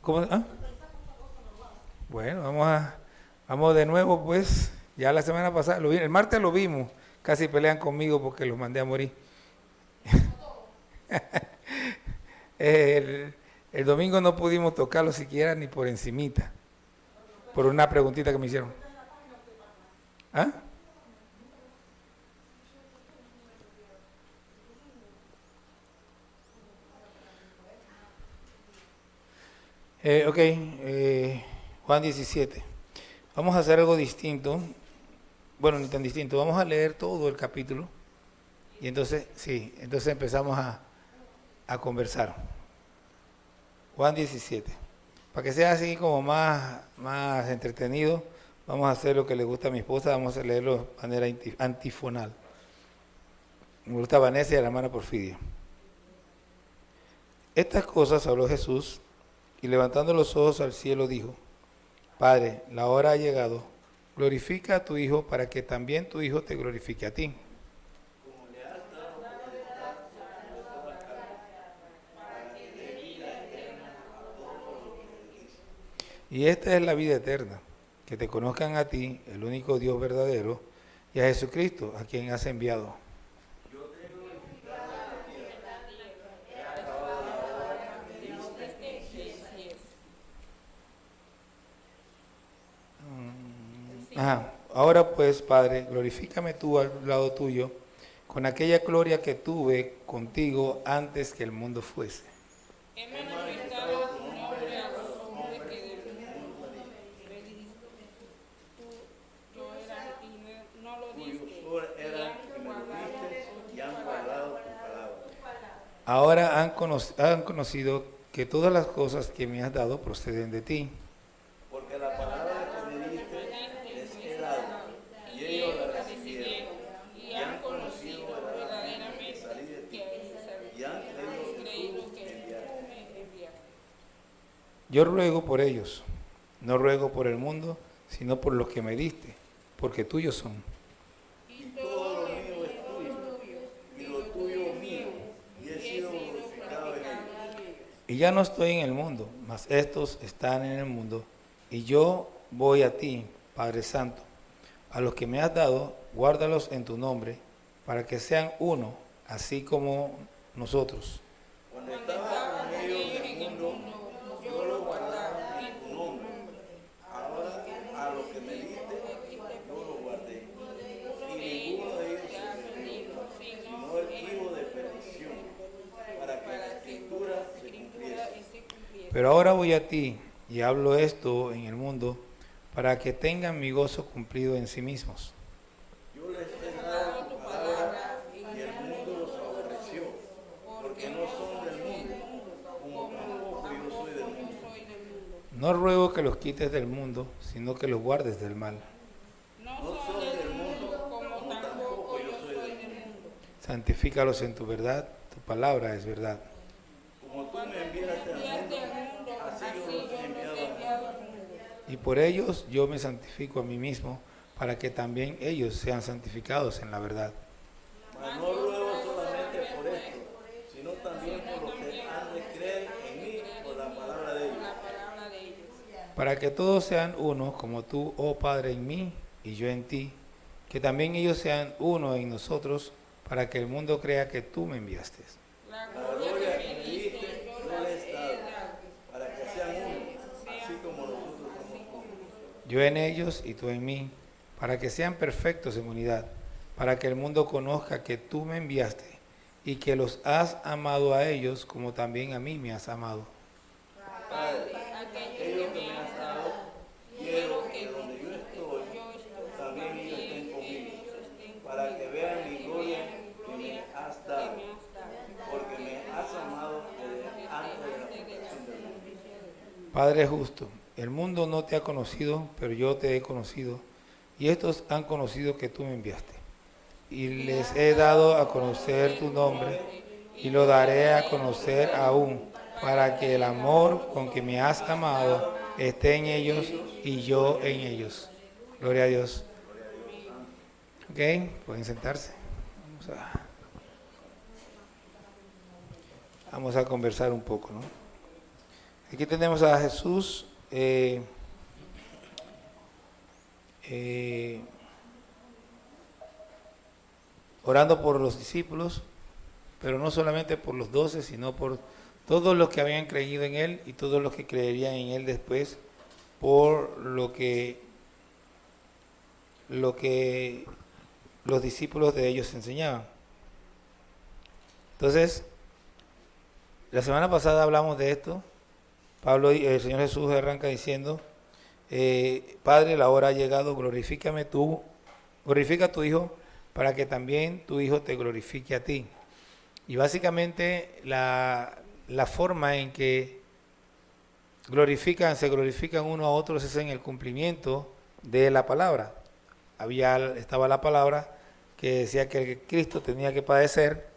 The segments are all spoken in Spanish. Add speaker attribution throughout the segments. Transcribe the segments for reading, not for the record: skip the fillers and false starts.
Speaker 1: ¿Cómo? ¿Ah? Bueno, vamos de nuevo, pues. Ya la semana pasada, el martes lo vimos. Casi pelean conmigo porque los mandé a morir. El, el domingo no pudimos tocarlo siquiera ni por encimita. Por una preguntita que me hicieron. ¿Ah? Ok, Juan 17. Vamos a hacer algo distinto. Bueno, ni tan distinto. Vamos a leer todo el capítulo. Y entonces, sí, entonces empezamos a conversar. Juan 17. Para que sea así como más entretenido, vamos a hacer lo que le gusta a mi esposa, vamos a leerlo de manera antifonal. Me gusta Vanessa y a la hermana Porfidia. Estas cosas habló Jesús y levantando los ojos al cielo dijo: Padre, la hora ha llegado, glorifica a tu Hijo para que también tu Hijo te glorifique a ti. Y esta es la vida eterna, que te conozcan a ti, el único Dios verdadero, y a Jesucristo, a quien has enviado. Ajá. Ahora pues, Padre, glorifícame tú al lado tuyo, con aquella gloria que tuve contigo antes que el mundo fuese.
Speaker 2: He manifestado tu nombre a los hombres que del mundo pediste. Yo era y no lo diste. Y han guardado tu palabra.
Speaker 1: Ahora han conocido que todas las cosas que me has dado proceden de ti.
Speaker 3: Porque la palabra que me diste les he dado, y ellos la recibieron,
Speaker 2: Y han conocido verdaderamente que salí de ti,
Speaker 3: y han creído
Speaker 2: que tú me enviaste.
Speaker 1: Yo ruego por ellos, no ruego por el mundo, sino por los que me diste, porque tuyos son.
Speaker 3: Y todo lo mío es tuyo, y lo tuyo mío, y he sido glorificado en ellos.
Speaker 1: Y ya no estoy en el mundo, mas estos están en el mundo, y yo voy a ti, Padre Santo. A los que me has dado, guárdalos en tu nombre, para que sean uno, así como nosotros.
Speaker 3: Cuando estaba con ellos en el mundo, yo lo guardaba en tu nombre. Ahora a los que me diste, yo lo guardé. Y ninguno de ellos se perdió, sino el hijo de perdición, para que la escritura se cumpliese.
Speaker 1: Pero ahora voy a ti, y hablo esto en el mundo, para que tengan mi gozo cumplido en sí mismos.
Speaker 3: Yo les he dado tu palabra y el mundo los aborreció, porque no son del mundo, como tampoco yo soy del mundo.
Speaker 1: No ruego que los quites del mundo, sino que los guardes del mal.
Speaker 2: No son del mundo, como tampoco yo soy del mundo.
Speaker 1: Santifícalos en tu verdad, tu palabra es verdad.
Speaker 3: Como tú me enviaste al mundo, así yo los he enviado al mundo.
Speaker 1: Y por ellos yo me santifico a mí mismo, para que también ellos sean santificados en la verdad.
Speaker 3: Mas no ruego solamente por esto, sino también por los que han de creer en mí por la palabra de ellos.
Speaker 1: Para que todos sean uno, como tú, oh Padre, en mí y yo en ti, que también ellos sean uno en nosotros, para que el mundo crea que tú me enviaste.
Speaker 3: La gloria que me diste, yo les he dado, para que sean uno, así como nosotros somos uno.
Speaker 1: Yo en ellos y tú en mí, para que sean perfectos en unidad, para que el mundo conozca que tú me enviaste y que los has amado a ellos como también a mí me has amado.
Speaker 3: Padre, aquello que me has dado, quiero que donde yo estoy, también ellos estén conmigo, para que vean mi gloria que me has dado, porque me has amado desde antes de la fundación del mundo.
Speaker 1: Padre justo, el mundo no te ha conocido, pero yo te he conocido, y estos han conocido que tú me enviaste. Y les he dado a conocer tu nombre, y lo daré a conocer aún, para que el amor con que me has amado esté en ellos y yo en ellos. Gloria a Dios. Ok, pueden sentarse. Vamos a conversar un poco, ¿no? Aquí tenemos a Jesús orando por los discípulos, pero no solamente por los 12, sino por todos los que habían creído en Él y todos los que creerían en Él después, por lo que los discípulos de ellos enseñaban. Entonces, la semana pasada hablamos de esto. Pablo, el Señor Jesús arranca diciendo, Padre, la hora ha llegado, glorifica a tu Hijo, para que también tu Hijo te glorifique a ti. Y básicamente la forma en que se glorifican uno a otros es en el cumplimiento de la palabra. Estaba la palabra que decía que Cristo tenía que padecer,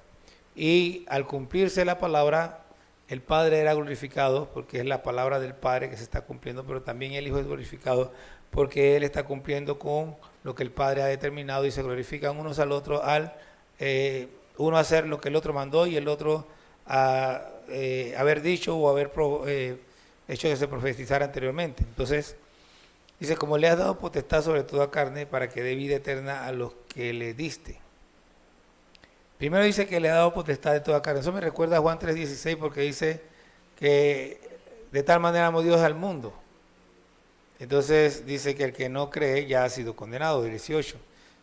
Speaker 1: y al cumplirse la palabra, el Padre era glorificado porque es la palabra del Padre que se está cumpliendo, pero también el Hijo es glorificado porque Él está cumpliendo con lo que el Padre ha determinado, y se glorifican unos al otro al uno hacer lo que el otro mandó y el otro haber dicho o haber hecho que se profetizara anteriormente. Entonces, dice, como le has dado potestad sobre toda carne para que dé vida eterna a los que le diste. Primero dice que le ha dado potestad de toda carne. Eso me recuerda a Juan 3:16, porque dice que de tal manera amó Dios al mundo. Entonces dice que el que no cree ya ha sido condenado, 18.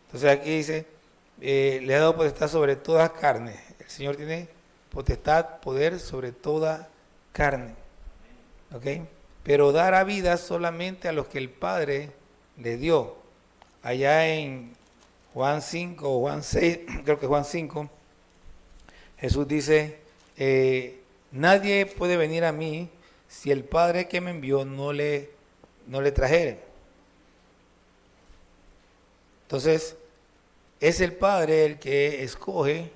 Speaker 1: Entonces aquí dice, le ha dado potestad sobre toda carne. El Señor tiene potestad, poder sobre toda carne. ¿Ok? Pero dará vida solamente a los que el Padre le dio. Allá en Juan 5 o Juan 6, creo que Juan 5, Jesús dice, nadie puede venir a mí si el Padre que me envió no le trajere. Entonces, es el Padre el que escoge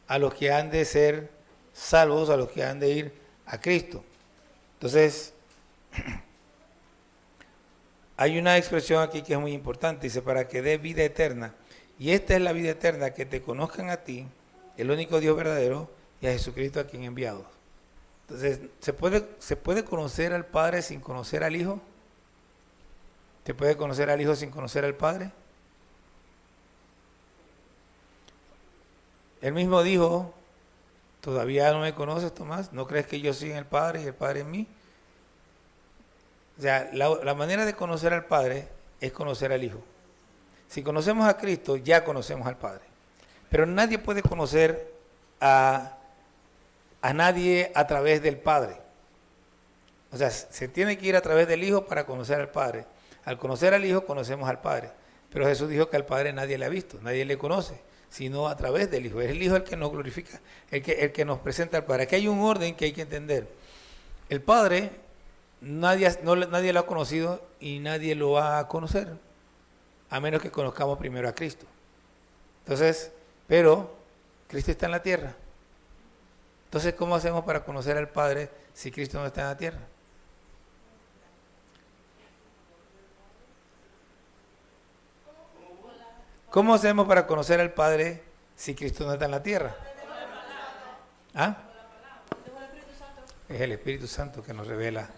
Speaker 1: a los que han de ser salvos, a los que han de ir a Cristo. Entonces, hay una expresión aquí que es muy importante, dice, para que dé vida eterna. Y esta es la vida eterna, que te conozcan a ti, el único Dios verdadero, y a Jesucristo a quien he enviado. Entonces, ¿se puede conocer al Padre sin conocer al Hijo? ¿Se puede conocer al Hijo sin conocer al Padre? Él mismo dijo, ¿todavía no me conoces, Tomás? ¿No crees que yo soy en el Padre y el Padre en mí? O sea, la manera de conocer al Padre es conocer al Hijo. Si conocemos a Cristo, ya conocemos al Padre. Pero nadie puede conocer a nadie a través del Padre. O sea, se tiene que ir a través del Hijo para conocer al Padre. Al conocer al Hijo, conocemos al Padre. Pero Jesús dijo que al Padre nadie le ha visto, nadie le conoce, sino a través del Hijo. Es el Hijo el que nos glorifica, el que nos presenta al Padre. Aquí hay un orden que hay que entender. El Padre, nadie lo ha conocido y nadie lo va a conocer, a menos que conozcamos primero a Cristo. Entonces, pero Cristo está en la tierra. Entonces, ¿cómo hacemos para conocer al Padre si Cristo no está en la tierra? ¿Cómo hacemos para conocer al Padre si Cristo no está en la tierra? ¿Ah? Es el Espíritu Santo que nos revela.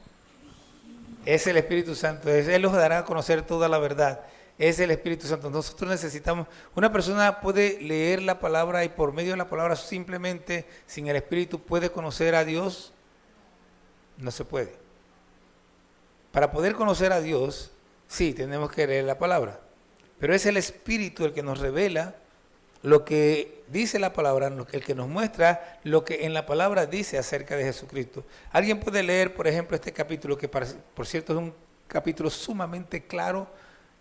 Speaker 1: Es el Espíritu Santo. Él nos dará a conocer toda la verdad. Es el Espíritu Santo. Nosotros necesitamos, una persona puede leer la palabra y por medio de la palabra simplemente, sin el Espíritu, puede conocer a Dios. No se puede. Para poder conocer a Dios, sí, tenemos que leer la palabra. Pero es el Espíritu el que nos revela lo que dice la palabra, el que nos muestra lo que en la palabra dice acerca de Jesucristo. Alguien puede leer, por ejemplo, este capítulo, que por cierto es un capítulo sumamente claro.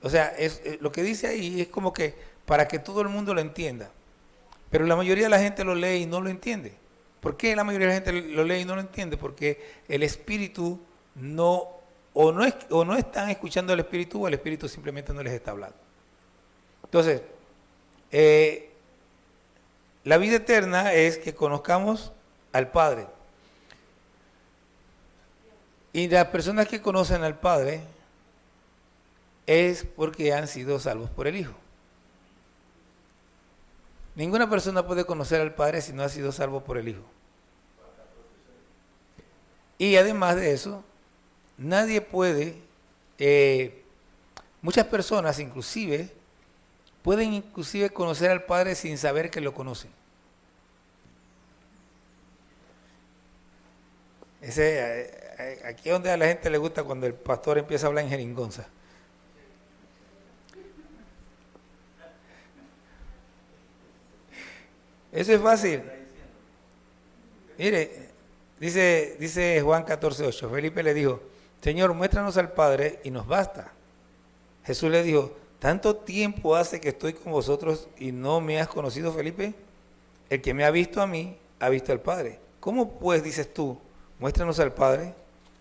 Speaker 1: O sea, lo que dice ahí es como que para que todo el mundo lo entienda. Pero la mayoría de la gente lo lee y no lo entiende. ¿Por qué la mayoría de la gente lo lee y no lo entiende? Porque el Espíritu no están escuchando al Espíritu, o el Espíritu simplemente no les está hablando. Entonces, la vida eterna es que conozcamos al Padre. Y las personas que conocen al Padre es porque han sido salvos por el Hijo. Ninguna persona puede conocer al Padre si no ha sido salvo por el Hijo. Y además de eso, nadie puede, muchas personas inclusive, pueden inclusive conocer al Padre sin saber que lo conocen. Aquí es donde a la gente le gusta cuando el pastor empieza a hablar en jeringonza. Eso es fácil. Mire, dice Juan 14:8, Felipe le dijo, Señor, muéstranos al Padre y nos basta. Jesús le dijo, ¿tanto tiempo hace que estoy con vosotros y no me has conocido, Felipe? El que me ha visto a mí, ha visto al Padre. ¿Cómo pues dices tú, muéstranos al Padre?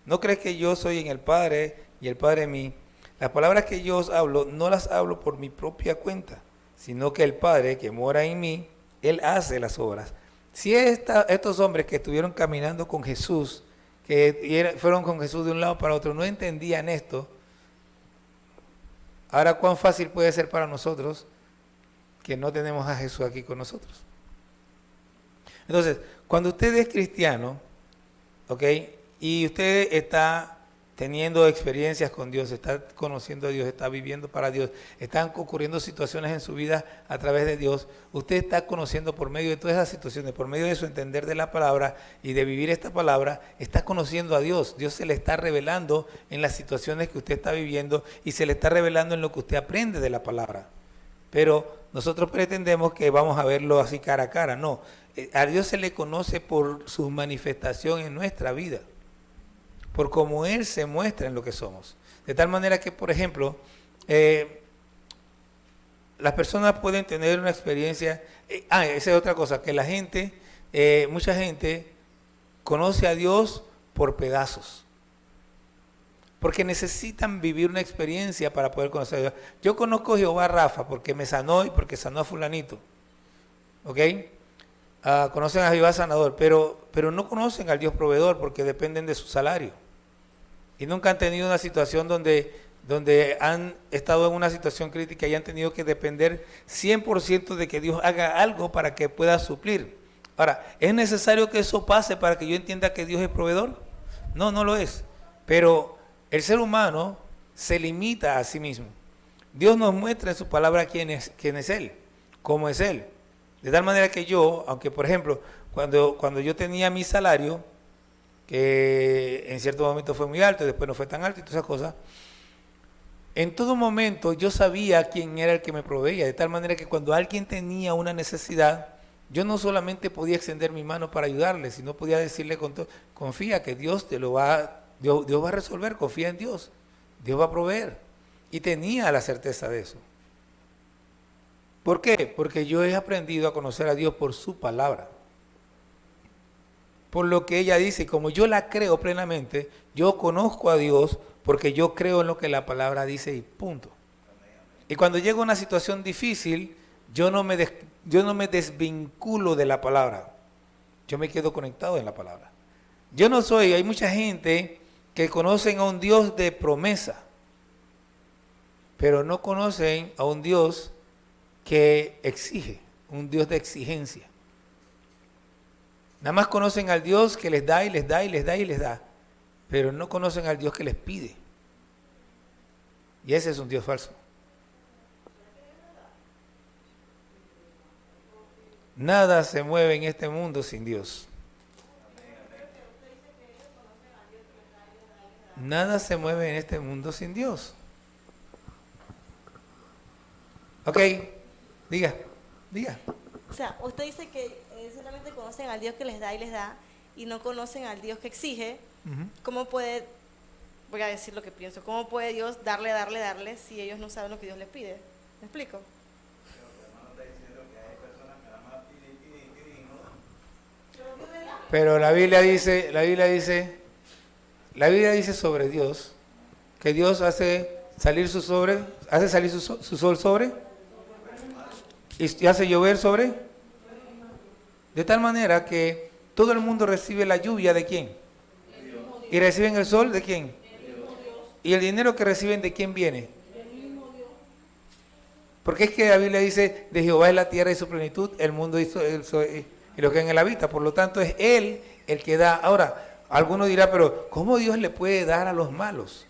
Speaker 1: ¿No crees que yo soy en el Padre y el Padre en mí? Las palabras que yo os hablo, no las hablo por mi propia cuenta, sino que el Padre que mora en mí, Él hace las obras. Si estos hombres que estuvieron caminando con Jesús, fueron con Jesús de un lado para otro, no entendían esto, ahora cuán fácil puede ser para nosotros que no tenemos a Jesús aquí con nosotros. Entonces, cuando usted es cristiano, ¿ok? Y usted está teniendo experiencias con Dios, está conociendo a Dios, está viviendo para Dios, están ocurriendo situaciones en su vida a través de Dios, usted está conociendo por medio de todas esas situaciones, por medio de su entender de la palabra y de vivir esta palabra, está conociendo a Dios. Dios se le está revelando en las situaciones que usted está viviendo y se le está revelando en lo que usted aprende de la palabra. Pero nosotros pretendemos que vamos a verlo así cara a cara. No, a Dios se le conoce por su manifestación en nuestra vida, por cómo Él se muestra en lo que somos. De tal manera que, por ejemplo, las personas pueden tener una experiencia, esa es otra cosa, que la gente, mucha gente conoce a Dios por pedazos, porque necesitan vivir una experiencia para poder conocer a Dios. Yo conozco a Jehová Rafa porque me sanó y porque sanó a fulanito, ¿ok? Conocen a Jehová Sanador, pero no conocen al Dios Proveedor porque dependen de su salario. Y nunca han tenido una situación donde han estado en una situación crítica y han tenido que depender 100% de que Dios haga algo para que pueda suplir. Ahora, ¿es necesario que eso pase para que yo entienda que Dios es proveedor? No, no lo es. Pero el ser humano se limita a sí mismo. Dios nos muestra en su palabra quién es Él, cómo es Él. De tal manera que yo, aunque por ejemplo, cuando yo tenía mi salario, que en cierto momento fue muy alto, después no fue tan alto y todas esas cosas, en todo momento yo sabía quién era el que me proveía, de tal manera que cuando alguien tenía una necesidad, yo no solamente podía extender mi mano para ayudarle, sino podía decirle confía que Dios Dios va a resolver, confía en Dios, Dios va a proveer. Y tenía la certeza de eso. ¿Por qué? Porque yo he aprendido a conocer a Dios por su palabra, por lo que ella dice, y como yo la creo plenamente, yo conozco a Dios porque yo creo en lo que la palabra dice y punto. Y cuando llega una situación difícil, yo no me desvinculo de la palabra, yo me quedo conectado en la palabra. Hay mucha gente que conocen a un Dios de promesa, pero no conocen a un Dios que exige, un Dios de exigencia. Nada más conocen al Dios que les da y les da y les da y les da, pero no conocen al Dios que les pide. Y ese es un Dios falso. Nada se mueve en este mundo sin Dios. Nada se mueve en este mundo sin Dios. Ok, diga.
Speaker 4: O sea, usted dice que solamente conocen al Dios que les da y no conocen al Dios que exige. ¿Cómo puede, voy a decir lo que pienso, cómo puede Dios darle si ellos no saben lo que Dios les pide? ¿Me explico?
Speaker 1: Pero la Biblia dice sobre Dios que Dios hace salir su sol sobre y hace llover sobre, de tal manera que todo el mundo recibe la lluvia ¿de quién? Y reciben el sol ¿de quién? Y el dinero que reciben ¿de quién viene? Porque es que la Biblia dice de Jehová es la tierra y su plenitud, el mundo y lo que en él habita. Por lo tanto es Él el que da. Ahora, Alguno dirá, pero ¿cómo Dios le puede dar a los malos?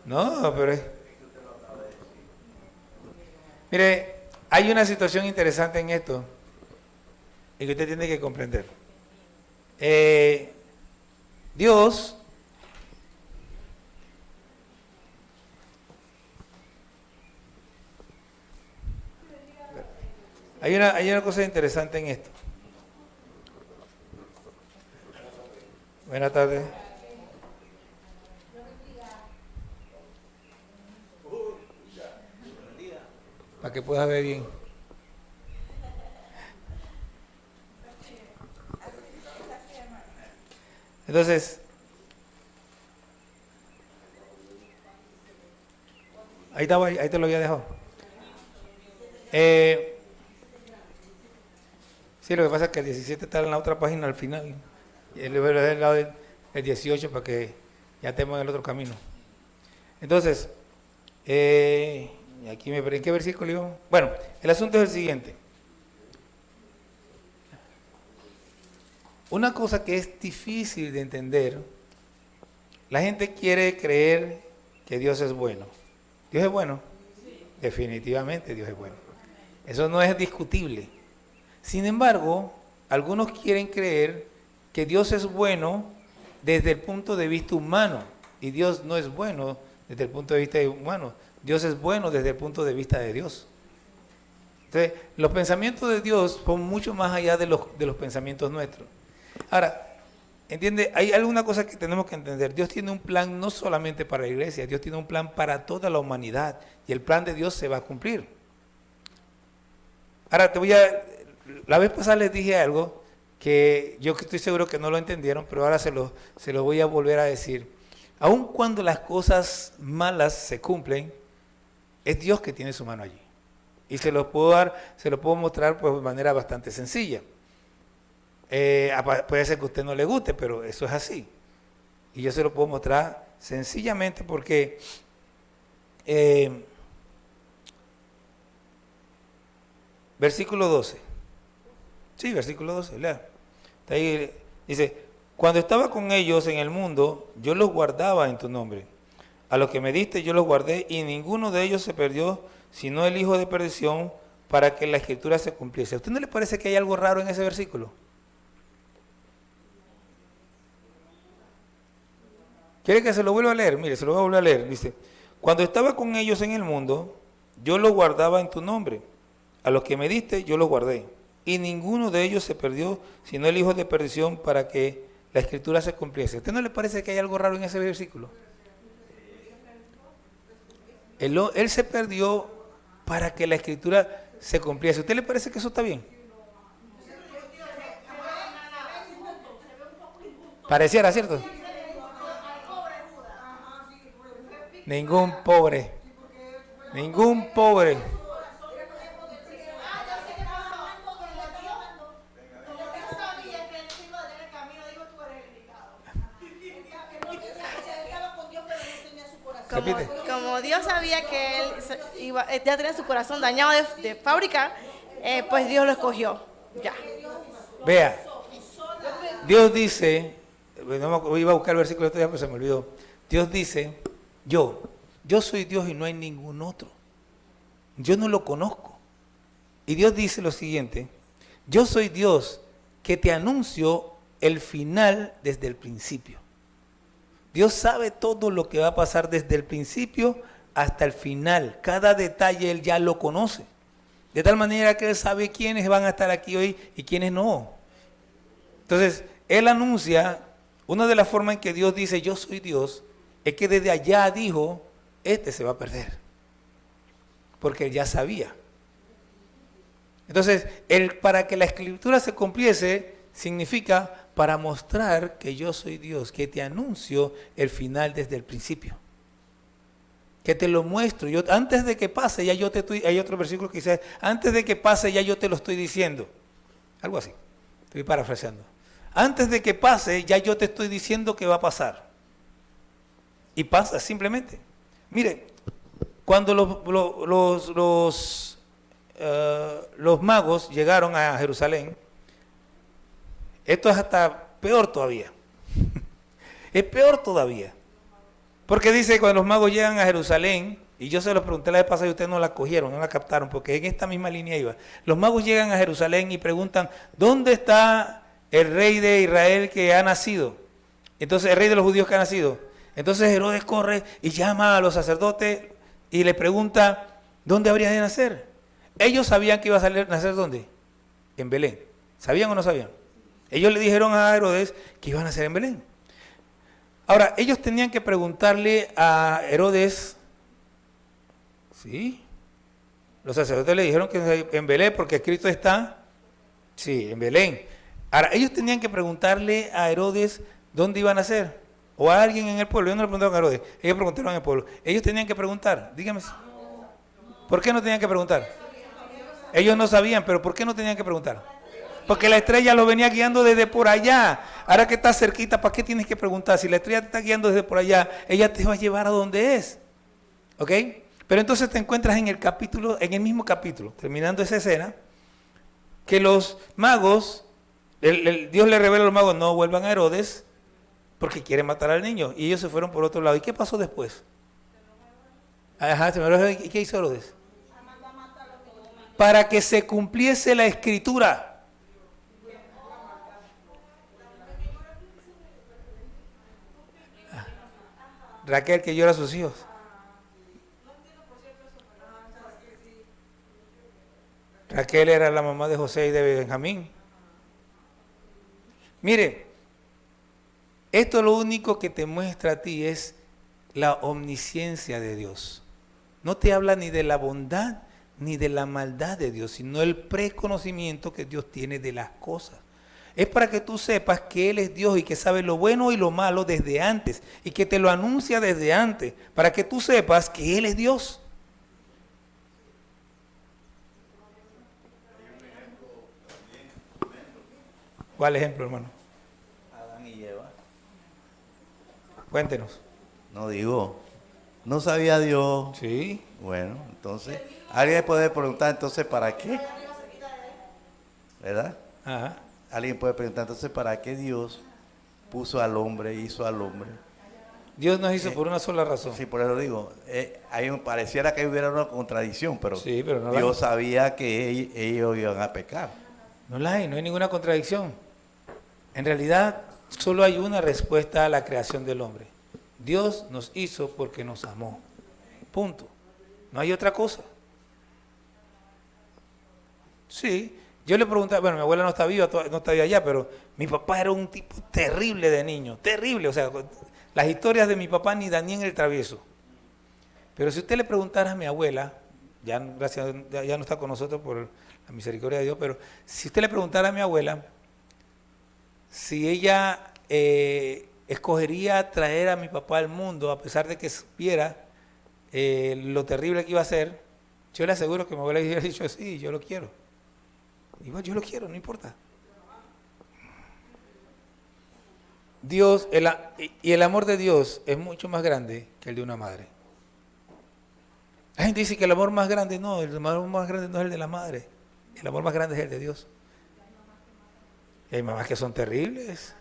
Speaker 1: No, pero mire, hay una situación interesante en esto y que usted tiene que comprender. Dios hay una cosa interesante en esto. Buenas tardes. Para que puedas ver bien. Entonces, ahí estaba, ahí te lo había dejado. Sí, lo que pasa es que el 17 está en la otra página al final. Y el lado del 18 para que ya estemos en el otro camino. Entonces, aquí ¿en qué versículo íbamos? Bueno, el asunto es el siguiente. Una cosa que es difícil de entender, la gente quiere creer que Dios es bueno. ¿Dios es bueno? Sí. Definitivamente Dios es bueno. Eso no es discutible. Sin embargo, algunos quieren creer que Dios es bueno desde el punto de vista humano y Dios no es bueno desde el punto de vista humano. Dios es bueno desde el punto de vista de Dios. Entonces, los pensamientos de Dios son mucho más allá de los pensamientos nuestros. Ahora, ¿entiende? Hay alguna cosa que tenemos que entender. Dios tiene un plan no solamente para la iglesia, Dios tiene un plan para toda la humanidad y el plan de Dios se va a cumplir. Ahora, la vez pasada les dije algo que yo estoy seguro que no lo entendieron, pero ahora se lo voy a volver a decir. Aun cuando las cosas malas se cumplen, es Dios que tiene su mano allí. Y se lo puedo mostrar pues, de manera bastante sencilla. Puede ser que a usted no le guste, pero eso es así. Y yo se lo puedo mostrar sencillamente porque versículo 12. Sí, versículo 12, lea. Está ahí, dice, cuando estaba con ellos en el mundo, yo los guardaba en tu nombre. A los que me diste yo los guardé y ninguno de ellos se perdió, sino el hijo de perdición, para que la escritura se cumpliese. ¿A usted no le parece que hay algo raro en ese versículo? ¿Quiere que se lo vuelva a leer? Mire, se lo voy a volver a leer. Dice, cuando estaba con ellos en el mundo, yo los guardaba en tu nombre. A los que me diste, yo los guardé. Y ninguno de ellos se perdió, sino el hijo de perdición, para que la escritura se cumpliese. ¿A usted no le parece que hay algo raro en ese versículo? Él se perdió para que la escritura se cumpliese. ¿A usted le parece que eso está bien? Pareciera, ¿cierto? Ningún pobre. Ningún pobre.
Speaker 4: Como Dios sabía que él ya tenía su corazón dañado de fábrica, pues Dios lo escogió. Ya.
Speaker 1: Vea, Dios dice, no, iba a buscar el versículo de esto, pero se me olvidó. Dios dice, yo soy Dios y no hay ningún otro. Yo no lo conozco. Y Dios dice lo siguiente, yo soy Dios que te anuncio el final desde el principio. Dios sabe todo lo que va a pasar desde el principio hasta el final. Cada detalle Él ya lo conoce. De tal manera que Él sabe quiénes van a estar aquí hoy y quiénes no. Entonces, Él anuncia, una de las formas en que Dios dice, yo soy Dios, es que desde allá dijo, este se va a perder. Porque Él ya sabía. Entonces, para que la escritura se cumpliese, significa para mostrar que yo soy Dios, que te anuncio el final desde el principio. Que te lo muestro. Antes de que pase, ya yo te estoy, hay otro versículo que dice, antes de que pase, ya yo te lo estoy diciendo. Algo así. Estoy parafraseando. Antes de que pase, ya yo te estoy diciendo que va a pasar. Y pasa simplemente. Mire, cuando los magos llegaron a Jerusalén, Esto es hasta peor todavía. Es peor todavía. Porque dice cuando los magos llegan a Jerusalén, y yo se los pregunté la vez pasada y ustedes no la cogieron, no la captaron, porque en esta misma línea iba. Los magos llegan a Jerusalén y preguntan, ¿dónde está el rey de Israel que ha nacido? Entonces, el rey de los judíos que ha nacido. Entonces Herodes corre y llama a los sacerdotes y le pregunta, ¿dónde habría de nacer? Ellos sabían que iba a nacer ¿dónde? En Belén. ¿Sabían o no sabían? Ellos le dijeron a Herodes que iban a nacer en Belén. Ahora, ellos tenían que preguntarle a Herodes, ¿sí? Los sacerdotes le dijeron que en Belén, porque escrito está, sí, en Belén. Ahora, ellos tenían que preguntarle a Herodes dónde iban a nacer, o a alguien en el pueblo. Ellos no le preguntaron a Herodes, ellos preguntaron en el pueblo. Ellos tenían que preguntar, dígame. ¿Por qué no tenían que preguntar? Ellos no sabían, pero ¿por qué no tenían que preguntar? Porque la estrella lo venía guiando desde por allá. Ahora que está cerquita, ¿para qué tienes que preguntar? Si la estrella te está guiando desde por allá, ella te va a llevar a donde es. ¿Ok? Pero entonces te encuentras en el capítulo, en el mismo capítulo, terminando esa escena, que los magos, Dios le revela a los magos, no vuelvan a Herodes, porque quieren matar al niño. Y ellos se fueron por otro lado. ¿Y qué pasó después? Ajá, ¿y qué hizo Herodes? Para que se cumpliese la escritura. Raquel que llora a sus hijos. Raquel era la mamá de José y de Benjamín. Mire, esto lo único que te muestra a ti es la omnisciencia de Dios. No te habla ni de la bondad ni de la maldad de Dios, sino el preconocimiento que Dios tiene de las cosas. Es para que tú sepas que Él es Dios y que sabe lo bueno y lo malo desde antes y que te lo anuncia desde antes, para que tú sepas que Él es Dios. ¿Cuál ejemplo, hermano?
Speaker 3: Adán y Eva.
Speaker 1: Cuéntenos.
Speaker 3: No digo, no sabía Dios.
Speaker 1: Sí.
Speaker 3: Bueno, entonces, alguien puede preguntar entonces ¿para qué? ¿Verdad?
Speaker 1: Ajá.
Speaker 3: Alguien puede preguntar entonces ¿para qué Dios puso al hombre, hizo al hombre?
Speaker 1: Dios nos hizo por una sola razón.
Speaker 3: Sí, por eso digo, pareciera que hubiera una contradicción, pero,
Speaker 1: Sí, pero no la
Speaker 3: Dios
Speaker 1: hay.
Speaker 3: sabía que ellos iban a pecar.
Speaker 1: No la hay, no hay ninguna contradicción. En realidad, solo hay una respuesta a la creación del hombre. Dios nos hizo porque nos amó. Punto. No hay otra cosa. Sí, yo le preguntaba, bueno, mi abuela no está viva, no está viva allá, pero mi papá era un tipo terrible de niño, terrible. O sea, las historias de mi papá ni Daniel el Travieso. Pero si usted le preguntara a mi abuela, ya gracias, ya no está con nosotros por la misericordia de Dios, pero si usted le preguntara a mi abuela si ella escogería traer a mi papá al mundo a pesar de que supiera lo terrible que iba a ser, yo le aseguro que mi abuela hubiera dicho sí, yo lo quiero. Igual yo lo quiero, no importa. Dios, y el amor de Dios es mucho más grande que el de una madre. La gente dice que el amor más grande, no, el amor más grande no es el de la madre. El amor más grande es el de Dios. Y hay mamás que son terribles.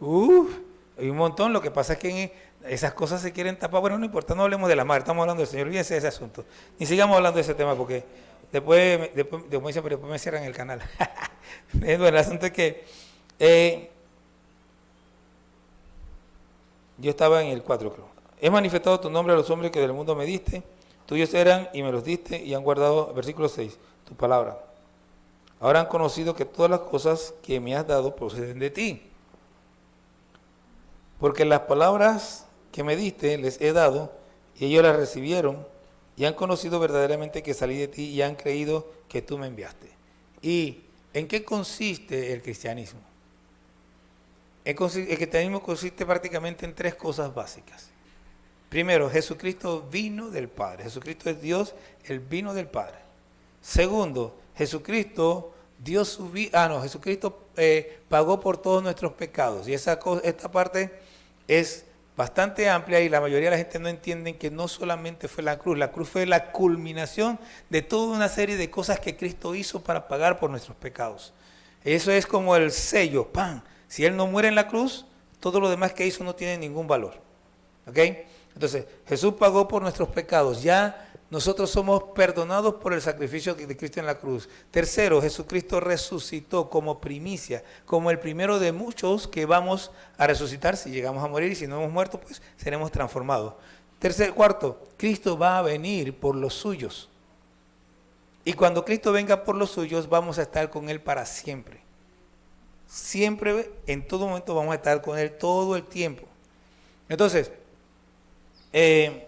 Speaker 1: Hay un montón. Lo que pasa es que esas cosas se quieren tapar. Bueno, no importa, no hablemos de la madre, estamos hablando del Señor. Olvídense de ese asunto. Ni sigamos hablando de ese tema porque después me cierran el canal. Bueno, el asunto es que yo estaba en el 4, creo. He manifestado tu nombre a los hombres que del mundo me diste. Tuyos eran y me los diste y han guardado, versículo 6, tu palabra. Ahora han conocido que todas las cosas que me has dado proceden de ti. Porque las palabras que me diste les he dado y ellos las recibieron y han conocido verdaderamente que salí de ti y han creído que tú me enviaste. ¿Y en qué consiste el cristianismo? El cristianismo consiste prácticamente en tres cosas básicas. Primero, Jesucristo vino del Padre. Jesucristo es Dios, Él vino del Padre. Segundo, Jesucristo dio su vida. Jesucristo pagó por todos nuestros pecados. Y esta parte es bastante amplia y la mayoría de la gente no entiende que no solamente fue la cruz fue la culminación de toda una serie de cosas que Cristo hizo para pagar por nuestros pecados. Eso es como el sello, ¡pam! Si Él no muere en la cruz, todo lo demás que hizo no tiene ningún valor. ¿Ok? Entonces, Jesús pagó por nuestros pecados. Ya nosotros somos perdonados por el sacrificio de Cristo en la cruz. Tercero, Jesucristo resucitó como primicia, como el primero de muchos que vamos a resucitar si llegamos a morir, y si no hemos muerto, pues seremos transformados. Cuarto, Cristo va a venir por los suyos. Y cuando Cristo venga por los suyos, vamos a estar con Él para siempre. Siempre, en todo momento, vamos a estar con Él todo el tiempo. Entonces, Él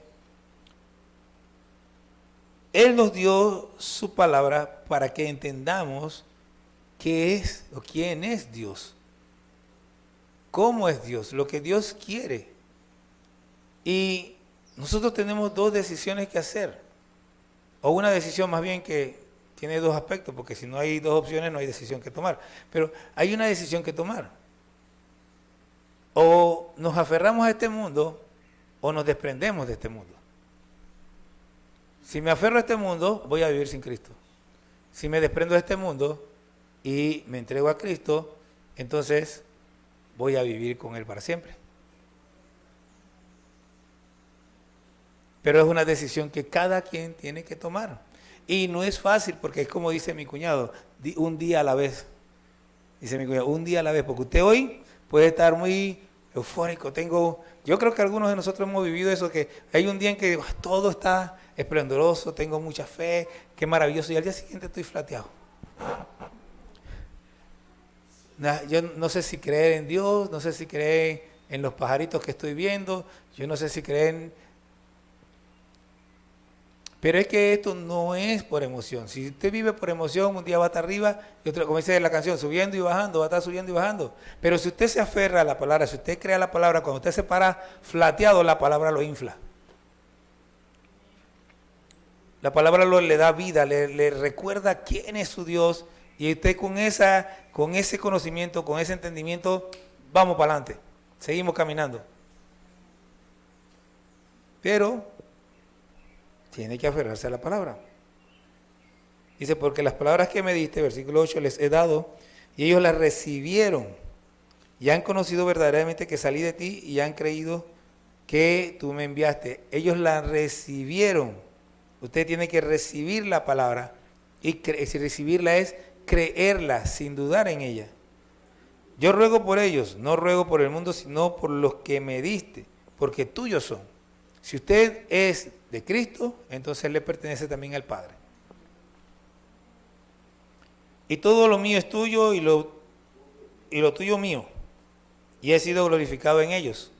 Speaker 1: nos dio su palabra para que entendamos qué es o quién es Dios. Cómo es Dios, lo que Dios quiere. Y nosotros tenemos dos decisiones que hacer. O una decisión más bien que tiene dos aspectos, porque si no hay dos opciones no hay decisión que tomar. Pero hay una decisión que tomar. O nos aferramos a este mundo o nos desprendemos de este mundo. Si me aferro a este mundo, voy a vivir sin Cristo. Si me desprendo de este mundo y me entrego a Cristo, entonces voy a vivir con Él para siempre. Pero es una decisión que cada quien tiene que tomar. Y no es fácil, porque es como dice mi cuñado, un día a la vez. Dice mi cuñado, un día a la vez, porque usted hoy puede estar muy eufórico. Yo creo que algunos de nosotros hemos vivido eso, que hay un día en que todo está esplendoroso, tengo mucha fe, qué maravilloso, y al día siguiente estoy flateado. Yo no sé si creer en Dios, no sé si creer en los pajaritos que estoy viendo, yo no sé si creer Pero es que esto no es por emoción. Si usted vive por emoción, un día va a estar arriba, y otro, como dice la canción, subiendo y bajando, va a estar subiendo y bajando. Pero si usted se aferra a la palabra, si usted crea la palabra, cuando usted se para flateado, la palabra lo infla. La palabra le da vida, le recuerda quién es su Dios, y usted con ese conocimiento, con ese entendimiento, vamos para adelante, seguimos caminando. Pero tiene que aferrarse a la palabra. Dice, porque las palabras que me diste, versículo 8, les he dado, y ellos las recibieron, y han conocido verdaderamente que salí de ti, y han creído que tú me enviaste. Ellos la recibieron. Usted tiene que recibir la palabra, y si recibirla es creerla, sin dudar en ella. Yo ruego por ellos, no ruego por el mundo, sino por los que me diste, porque tuyos son. Si usted es de Cristo, entonces le pertenece también al Padre. Y todo lo mío es tuyo, y lo tuyo mío, y he sido glorificado en ellos.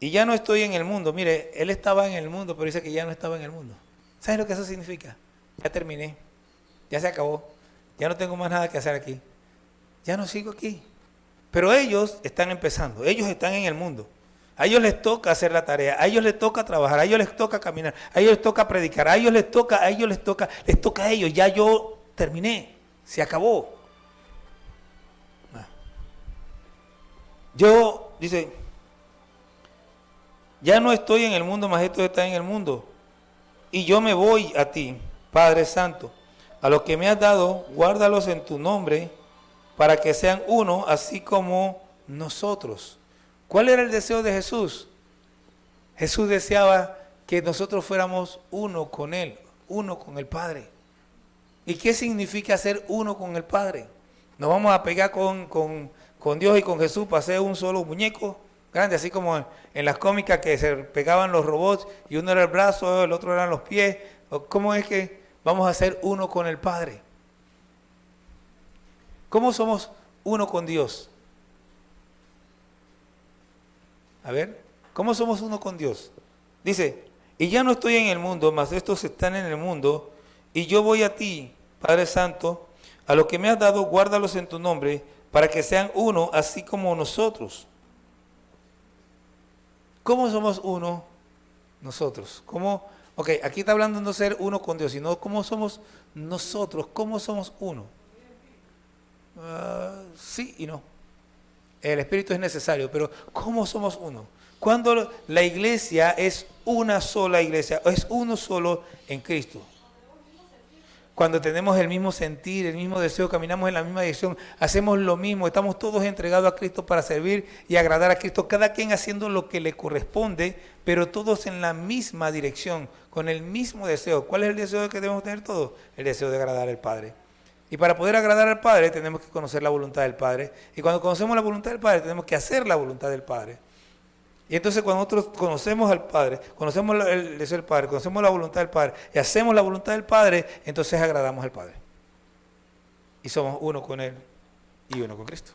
Speaker 1: Y ya no estoy en el mundo. Mire, él estaba en el mundo, pero dice que ya no estaba en el mundo. ¿Sabes lo que eso significa? Ya terminé, ya se acabó, ya no tengo más nada que hacer aquí, ya no sigo aquí. Pero ellos están empezando, ellos están en el mundo. A ellos les toca hacer la tarea, a ellos les toca trabajar, a ellos les toca caminar, a ellos les toca predicar, a ellos les toca a ellos. Ya yo terminé, se acabó. Dice, ya no estoy en el mundo, mas estos están en el mundo. Y yo me voy a ti, Padre Santo. A los que me has dado, guárdalos en tu nombre, para que sean uno, así como nosotros. ¿Cuál era el deseo de Jesús? Jesús deseaba que nosotros fuéramos uno con Él, uno con el Padre. ¿Y qué significa ser uno con el Padre? Nos vamos a pegar con Dios y con Jesús para hacer un solo muñeco grande, así como en las cómicas que se pegaban los robots y uno era el brazo, el otro eran los pies. ¿Cómo es que vamos a ser uno con el Padre? ¿Cómo somos uno con Dios? A ver, ¿cómo somos uno con Dios? Dice, y ya no estoy en el mundo, mas estos están en el mundo, y yo voy a ti, Padre Santo, a los que me has dado, guárdalos en tu nombre, para que sean uno, así como nosotros. ¿Cómo somos uno nosotros? Ok, aquí está hablando de no ser uno con Dios, sino cómo somos nosotros, cómo somos uno. Sí y no. El Espíritu es necesario, pero ¿cómo somos uno? Cuando la iglesia es una sola iglesia, es uno solo en Cristo. cuando tenemos el mismo sentir, el mismo deseo, caminamos en la misma dirección, hacemos lo mismo, estamos todos entregados a Cristo para servir y agradar a Cristo, cada quien haciendo lo que le corresponde, pero todos en la misma dirección, con el mismo deseo. ¿Cuál es el deseo que debemos tener todos? El deseo de agradar al Padre. Y para poder agradar al Padre tenemos que conocer la voluntad del Padre. Y cuando conocemos la voluntad del Padre tenemos que hacer la voluntad del Padre. Y entonces cuando nosotros conocemos al Padre, conocemos el deseo del Padre, conocemos la voluntad del Padre y hacemos la voluntad del Padre, entonces agradamos al Padre. Y somos uno con Él y uno con Cristo.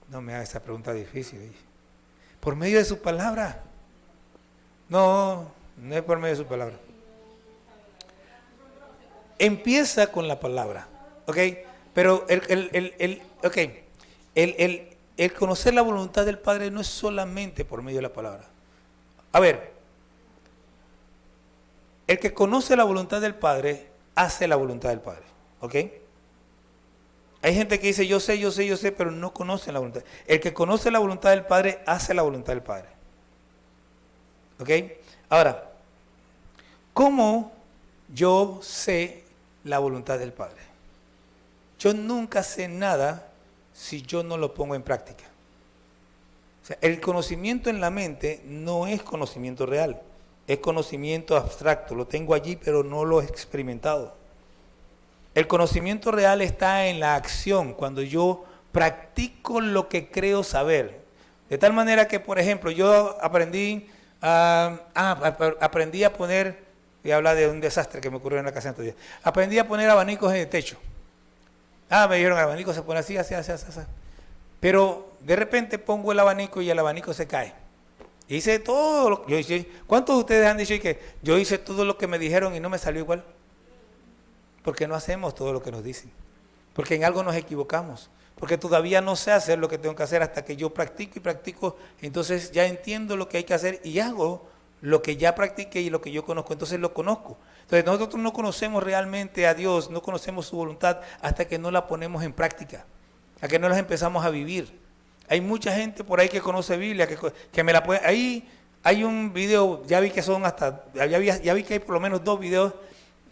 Speaker 1: No me haga esa pregunta difícil. Por medio de su palabra. No es por medio de su palabra. Empieza con la palabra, ¿ok? Pero el conocer la voluntad del Padre no es solamente por medio de la palabra. A ver, el que conoce la voluntad del Padre hace la voluntad del Padre, ¿ok? Hay gente que dice yo sé, pero no conocen la voluntad. El que conoce la voluntad del Padre hace la voluntad del Padre, ¿ok? Ahora, ¿cómo yo sé la voluntad del Padre? Yo nunca sé nada si yo no lo pongo en práctica. O sea, el conocimiento en la mente no es conocimiento real, es conocimiento abstracto. Lo tengo allí, pero no lo he experimentado. El conocimiento real está en la acción, cuando yo practico lo que creo saber. De tal manera que, por ejemplo, yo aprendí a poner, voy a hablar de un desastre que me ocurrió en la casa antes. Aprendí a poner abanicos en el techo. Me dijeron, el abanico se pone así. Pero de repente pongo el abanico y el abanico se cae. Hice todo lo que yo hice. ¿Cuántos de ustedes han dicho que yo hice todo lo que me dijeron y no me salió igual? Porque no hacemos todo lo que nos dicen. Porque en algo nos equivocamos. Porque todavía no sé hacer lo que tengo que hacer hasta que yo practico. Entonces ya entiendo lo que hay que hacer y hago lo que ya practiqué y lo que yo conozco. Entonces lo conozco. Entonces nosotros no conocemos realmente a Dios, no conocemos su voluntad hasta que no la ponemos en práctica, hasta que no las empezamos a vivir. Hay mucha gente por ahí que conoce Biblia, que me la puede... Ahí hay un video, ya vi que hay por lo menos 2 videos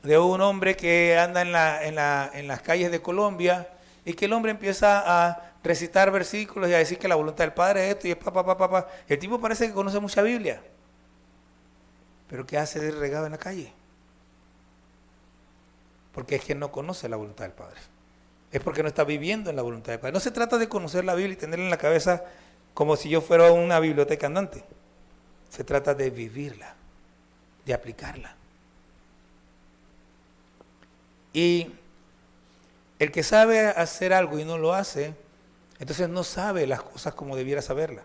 Speaker 1: de un hombre que anda en las calles de Colombia y que el hombre empieza a recitar versículos y a decir que la voluntad del Padre es esto y es papá. El tipo parece que conoce mucha Biblia, pero ¿qué hace de regado en la calle? Porque es que no conoce la voluntad del Padre. Es porque no está viviendo en la voluntad del Padre. No se trata de conocer la Biblia y tenerla en la cabeza como si yo fuera una biblioteca andante. Se trata de vivirla, de aplicarla. Y el que sabe hacer algo y no lo hace, entonces no sabe las cosas como debiera saberlas.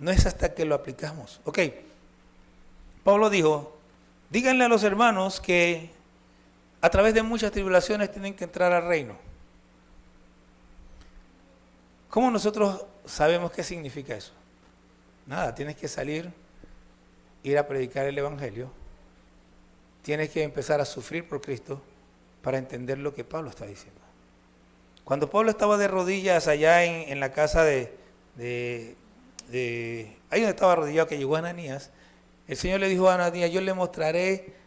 Speaker 1: No es hasta que lo aplicamos. Ok, Pablo dijo, díganle a los hermanos que a través de muchas tribulaciones tienen que entrar al reino. ¿Cómo nosotros sabemos qué significa eso? Nada, tienes que salir, ir a predicar el Evangelio. Tienes que empezar a sufrir por Cristo para entender lo que Pablo está diciendo. Cuando Pablo estaba de rodillas allá en la casa ahí donde estaba arrodillado, que llegó Ananías, el Señor le dijo a Ananías, yo le mostraré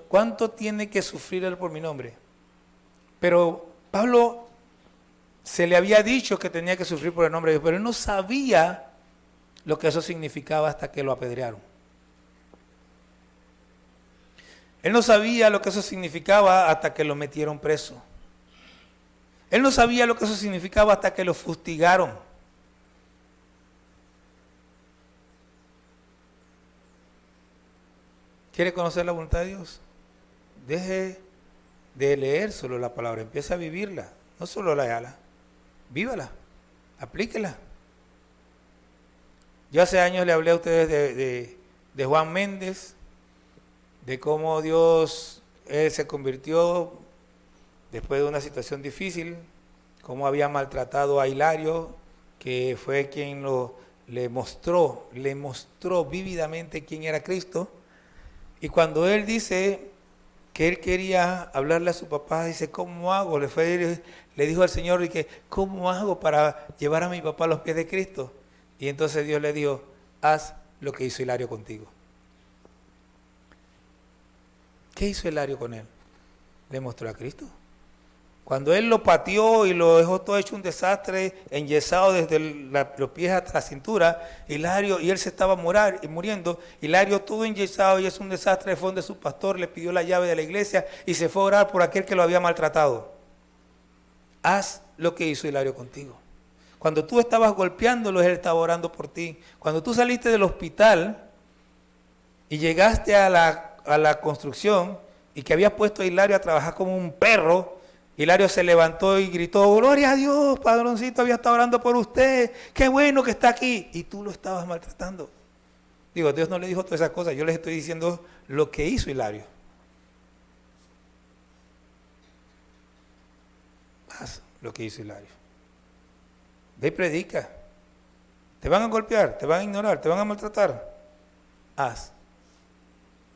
Speaker 1: cuánto tiene que sufrir él por mi nombre. Pero Pablo se le había dicho que tenía que sufrir por el nombre de Dios, pero él no sabía lo que eso significaba hasta que lo apedrearon. Él no sabía lo que eso significaba hasta que lo metieron preso. Él no sabía lo que eso significaba hasta que lo fustigaron. ¿Quiere conocer la voluntad de Dios? Deje de leer solo la palabra, empieza a vivirla, no solo léala, vívala, aplíquela. Yo hace años le hablé a ustedes de Juan Méndez, de cómo Dios se convirtió después de una situación difícil, cómo había maltratado a Hilario, que fue quien le mostró vívidamente quién era Cristo. Y cuando él dice que él quería hablarle a su papá, dice, ¿cómo hago? Le dijo al Señor, y que, ¿cómo hago para llevar a mi papá a los pies de Cristo? Y entonces Dios le dijo, haz lo que hizo Hilario contigo. ¿Qué hizo Hilario con él? Le mostró a Cristo. Cuando él lo pateó y lo dejó todo hecho un desastre, enyesado desde los pies hasta la cintura, Hilario, y él se estaba muriendo, Hilario todo enyesado y es un desastre, fue donde su pastor le pidió la llave de la iglesia y se fue a orar por aquel que lo había maltratado. Haz lo que hizo Hilario contigo. Cuando tú estabas golpeándolo, él estaba orando por ti. Cuando tú saliste del hospital y llegaste a la construcción y que habías puesto a Hilario a trabajar como un perro, Hilario se levantó y gritó, gloria a Dios, padroncito, había estado orando por usted, qué bueno que está aquí. Y tú lo estabas maltratando. Digo, Dios no le dijo todas esas cosas, yo les estoy diciendo lo que hizo Hilario. Haz lo que hizo Hilario. Ve y predica. Te van a golpear, te van a ignorar, te van a maltratar. Haz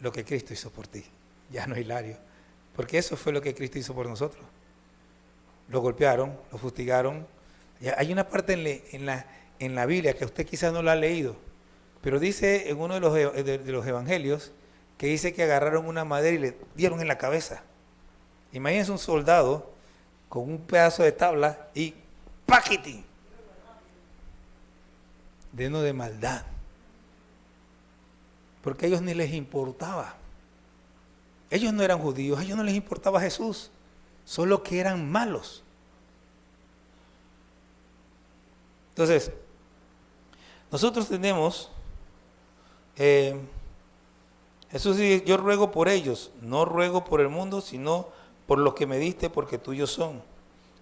Speaker 1: lo que Cristo hizo por ti, ya no Hilario. Porque eso fue lo que Cristo hizo por nosotros. Lo golpearon, lo fustigaron. Hay una parte en la Biblia que usted quizás no la ha leído, pero dice en uno de los evangelios que dice que agarraron una madera y le dieron en la cabeza. Imagínense un soldado con un pedazo de tabla y ¡paquiti! Lleno de maldad. Porque a ellos ni les importaba. Ellos no eran judíos, a ellos no les importaba Jesús, solo que eran malos. Entonces, nosotros tenemos, Jesús dice, yo ruego por ellos, no ruego por el mundo, sino por los que me diste, porque tuyos son.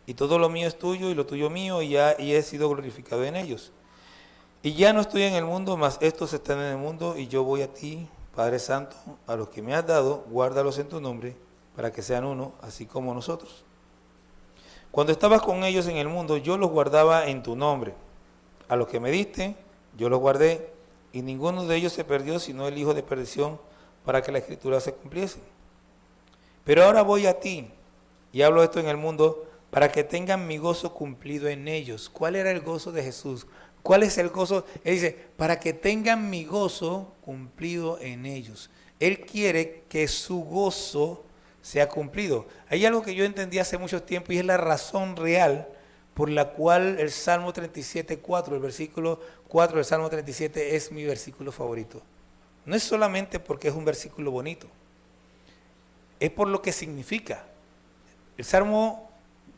Speaker 1: Y todo lo mío es tuyo y lo tuyo mío, y he sido glorificado en ellos. Y ya no estoy en el mundo, mas estos están en el mundo, y yo voy a ti, Padre Santo, a los que me has dado, guárdalos en tu nombre, para que sean uno, así como nosotros. Cuando estabas con ellos en el mundo, yo los guardaba en tu nombre. A los que me diste, yo los guardé, y ninguno de ellos se perdió, sino el hijo de perdición, para que la escritura se cumpliese. Pero ahora voy a ti, y hablo esto en el mundo, para que tengan mi gozo cumplido en ellos. ¿Cuál era el gozo de Jesús? ¿Cuál es el gozo? Él dice, para que tengan mi gozo cumplido en ellos. Él quiere que su gozo sea cumplido. Hay algo que yo entendí hace mucho tiempo y es la razón real por la cual el Salmo 37:4, el versículo 4 del Salmo 37 es mi versículo favorito. No es solamente porque es un versículo bonito, es por lo que significa. El Salmo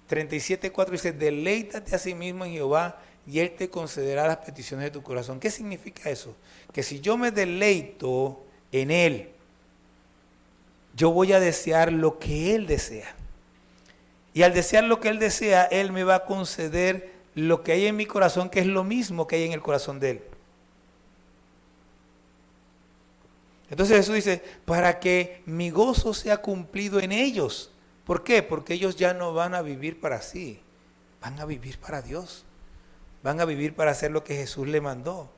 Speaker 1: 37:4 dice, deleítate a sí mismo en Jehová y Él te concederá las peticiones de tu corazón. ¿Qué significa eso? Que si yo me deleito en Él, yo voy a desear lo que Él desea. Y al desear lo que Él desea, Él me va a conceder lo que hay en mi corazón, que es lo mismo que hay en el corazón de Él. Entonces Jesús dice, para que mi gozo sea cumplido en ellos. ¿Por qué? Porque ellos ya no van a vivir para sí, van a vivir para Dios. Van a vivir para hacer lo que Jesús le mandó.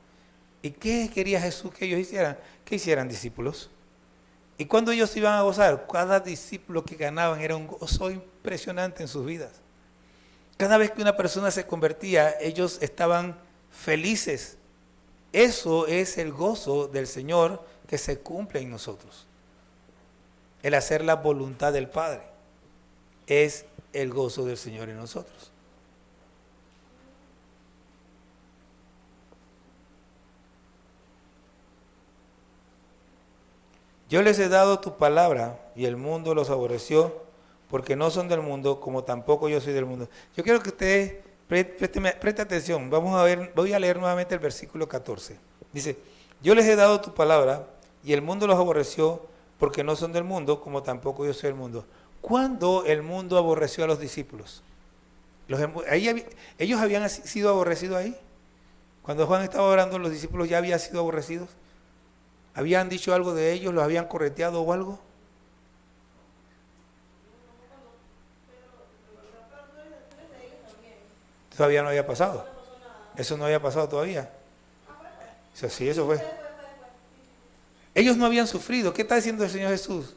Speaker 1: ¿Y qué quería Jesús que ellos hicieran? Que hicieran discípulos. ¿Y cuando ellos iban a gozar? Cada discípulo que ganaban era un gozo impresionante en sus vidas. Cada vez que una persona se convertía, ellos estaban felices. Eso es el gozo del Señor que se cumple en nosotros. El hacer la voluntad del Padre es el gozo del Señor en nosotros. Yo les he dado tu palabra y el mundo los aborreció porque no son del mundo como tampoco yo soy del mundo. Yo quiero que ustedes preste atención. Voy a leer nuevamente el versículo 14. Dice, yo les he dado tu palabra y el mundo los aborreció porque no son del mundo como tampoco yo soy del mundo. ¿Cuándo el mundo aborreció a los discípulos? ¿Ellos habían sido aborrecidos ahí? Cuando Juan estaba orando, los discípulos ya habían sido aborrecidos. ¿Habían dicho algo de ellos? ¿Los habían correteado o algo? Todavía no había pasado. Eso no había pasado todavía. Sí, eso fue. Ellos no habían sufrido. ¿Qué está diciendo el Señor Jesús?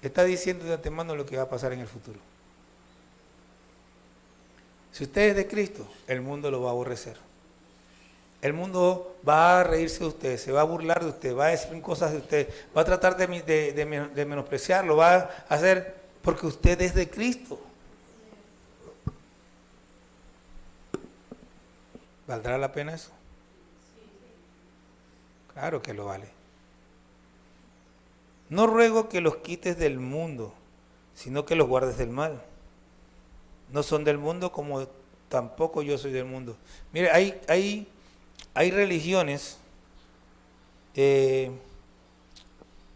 Speaker 1: Está diciendo de antemano lo que va a pasar en el futuro. Si usted es de Cristo, el mundo lo va a aborrecer. el mundo va a reírse de usted, se va a burlar de usted, va a decir cosas de usted, va a tratar de menospreciarlo, va a hacer porque usted es de Cristo. ¿Valdrá la pena eso? Claro que lo vale. No ruego que los quites del mundo, sino que los guardes del mal. No son del mundo como tampoco yo soy del mundo. Mire, hay religiones,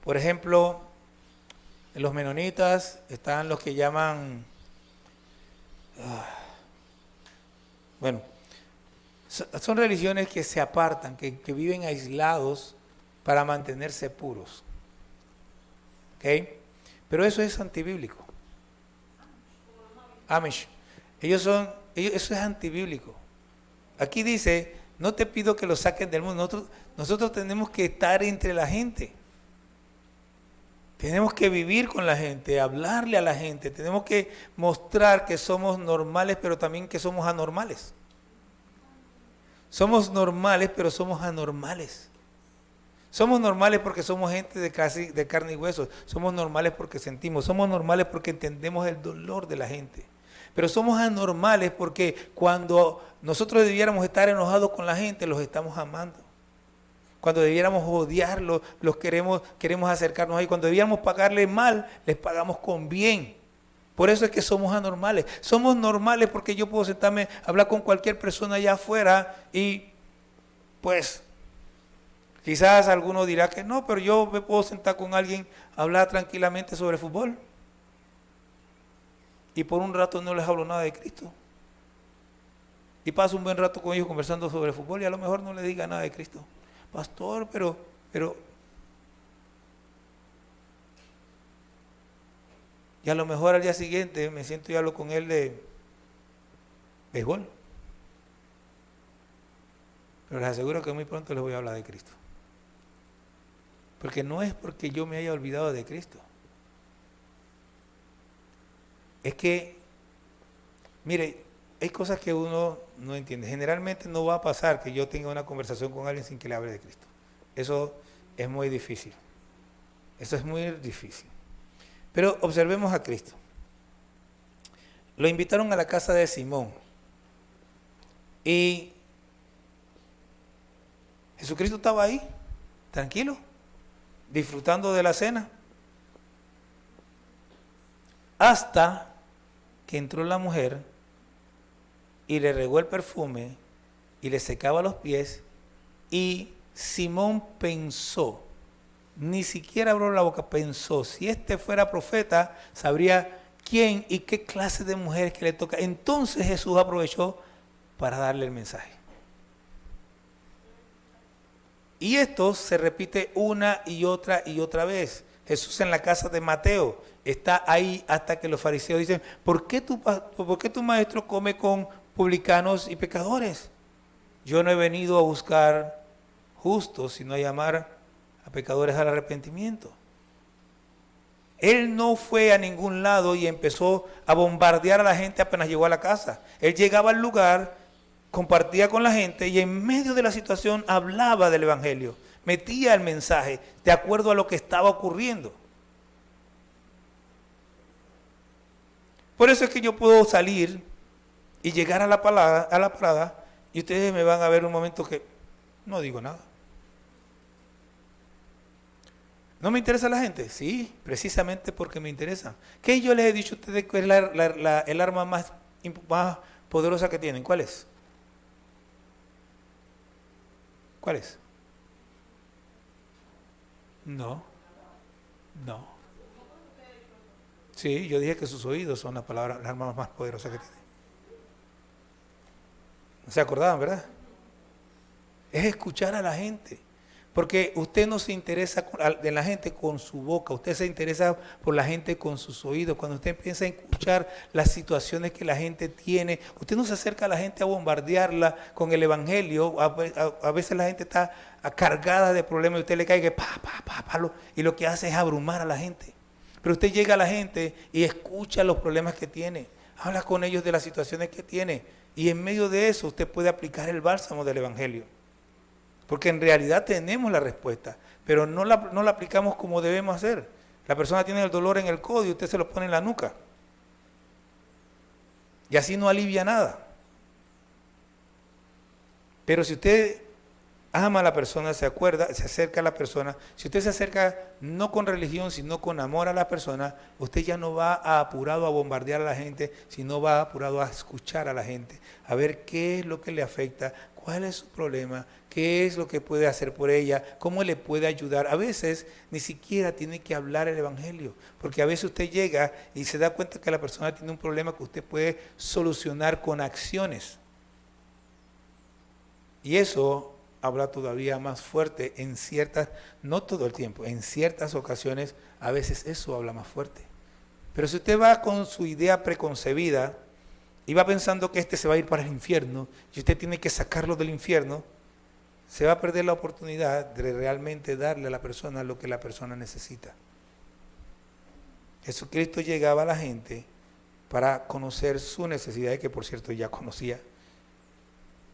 Speaker 1: por ejemplo, en los menonitas están los que llaman, bueno, son religiones que se apartan, que viven aislados para mantenerse puros. ¿Ok? Pero eso es antibíblico. Amish. Eso es antibíblico. Aquí dice, no te pido que lo saquen del mundo. Nosotros tenemos que estar entre la gente. Tenemos que vivir con la gente, hablarle a la gente. Tenemos que mostrar que somos normales, pero también que somos anormales. Somos normales, pero somos anormales. Somos normales porque somos gente de carne y hueso. Somos normales porque sentimos. Somos normales porque entendemos el dolor de la gente. Pero somos anormales porque cuando nosotros debiéramos estar enojados con la gente, los estamos amando. Cuando debiéramos odiarlos, los queremos acercarnos ahí. Cuando debiéramos pagarles mal, les pagamos con bien. Por eso es que somos anormales. Somos normales porque yo puedo sentarme a hablar con cualquier persona allá afuera y pues quizás alguno dirá que no, pero yo me puedo sentar con alguien a hablar tranquilamente sobre fútbol. Y por un rato no les hablo nada de Cristo. Y paso un buen rato con ellos conversando sobre fútbol y a lo mejor no les diga nada de Cristo. Pastor, pero y a lo mejor al día siguiente me siento y hablo con él de béisbol. Pero les aseguro que muy pronto les voy a hablar de Cristo. Porque no es porque yo me haya olvidado de Cristo. Es que, mire, hay cosas que uno no entiende. Generalmente no va a pasar que yo tenga una conversación con alguien sin que le hable de Cristo. Eso es muy difícil. Eso es muy difícil. Pero observemos a Cristo. Lo invitaron a la casa de Simón. Y Jesucristo estaba ahí, tranquilo, disfrutando de la cena. Hasta que entró la mujer y le regó el perfume y le secaba los pies y Simón pensó, ni siquiera abrió la boca, pensó, si este fuera profeta, sabría quién y qué clase de mujeres que le toca. Entonces Jesús aprovechó para darle el mensaje. Y esto se repite una y otra vez. Jesús en la casa de Mateo está ahí hasta que los fariseos dicen, ¿por qué tu maestro come con publicanos y pecadores? Yo no he venido a buscar justos, sino a llamar a pecadores al arrepentimiento. Él no fue a ningún lado y empezó a bombardear a la gente apenas llegó a la casa. Él llegaba al lugar, compartía con la gente y en medio de la situación hablaba del evangelio, metía el mensaje de acuerdo a lo que estaba ocurriendo. Por eso es que yo puedo salir y llegar a la parada y ustedes me van a ver un momento que no digo nada. ¿No me interesa la gente? Sí, precisamente porque me interesa. ¿Qué yo les he dicho a ustedes que es el arma más poderosa que tienen? ¿Cuál es? ¿Cuál es? No. Sí, yo dije que sus oídos son las armas más poderosas que tienen. ¿No se acordaban, verdad? Es escuchar a la gente. Porque usted no se interesa de la gente con su boca, usted se interesa por la gente con sus oídos. Cuando usted empieza a escuchar las situaciones que la gente tiene, usted no se acerca a la gente a bombardearla con el evangelio. A veces la gente está cargada de problemas y usted le cae que y lo que hace es abrumar a la gente. Pero usted llega a la gente y escucha los problemas que tiene, habla con ellos de las situaciones que tiene y en medio de eso usted puede aplicar el bálsamo del evangelio. porque en realidad tenemos la respuesta, pero no la aplicamos como debemos hacer. La persona tiene el dolor en el codo y usted se lo pone en la nuca. Y así no alivia nada. Pero si usted ama a la persona, se acerca a la persona, si usted se acerca no con religión, sino con amor a la persona, usted ya no va apurado a bombardear a la gente, sino va apurado a escuchar a la gente, a ver qué es lo que le afecta, cuál es su problema, qué es lo que puede hacer por ella, cómo le puede ayudar. A veces ni siquiera tiene que hablar el evangelio, porque a veces usted llega y se da cuenta que la persona tiene un problema que usted puede solucionar con acciones. Y eso habla todavía más fuerte en ciertas, no todo el tiempo, en ciertas ocasiones, a veces eso habla más fuerte. Pero si usted va con su idea preconcebida y va pensando que este se va a ir para el infierno y usted tiene que sacarlo del infierno, se va a perder la oportunidad de realmente darle a la persona lo que la persona necesita. Jesucristo llegaba a la gente para conocer su necesidad, que por cierto ya conocía,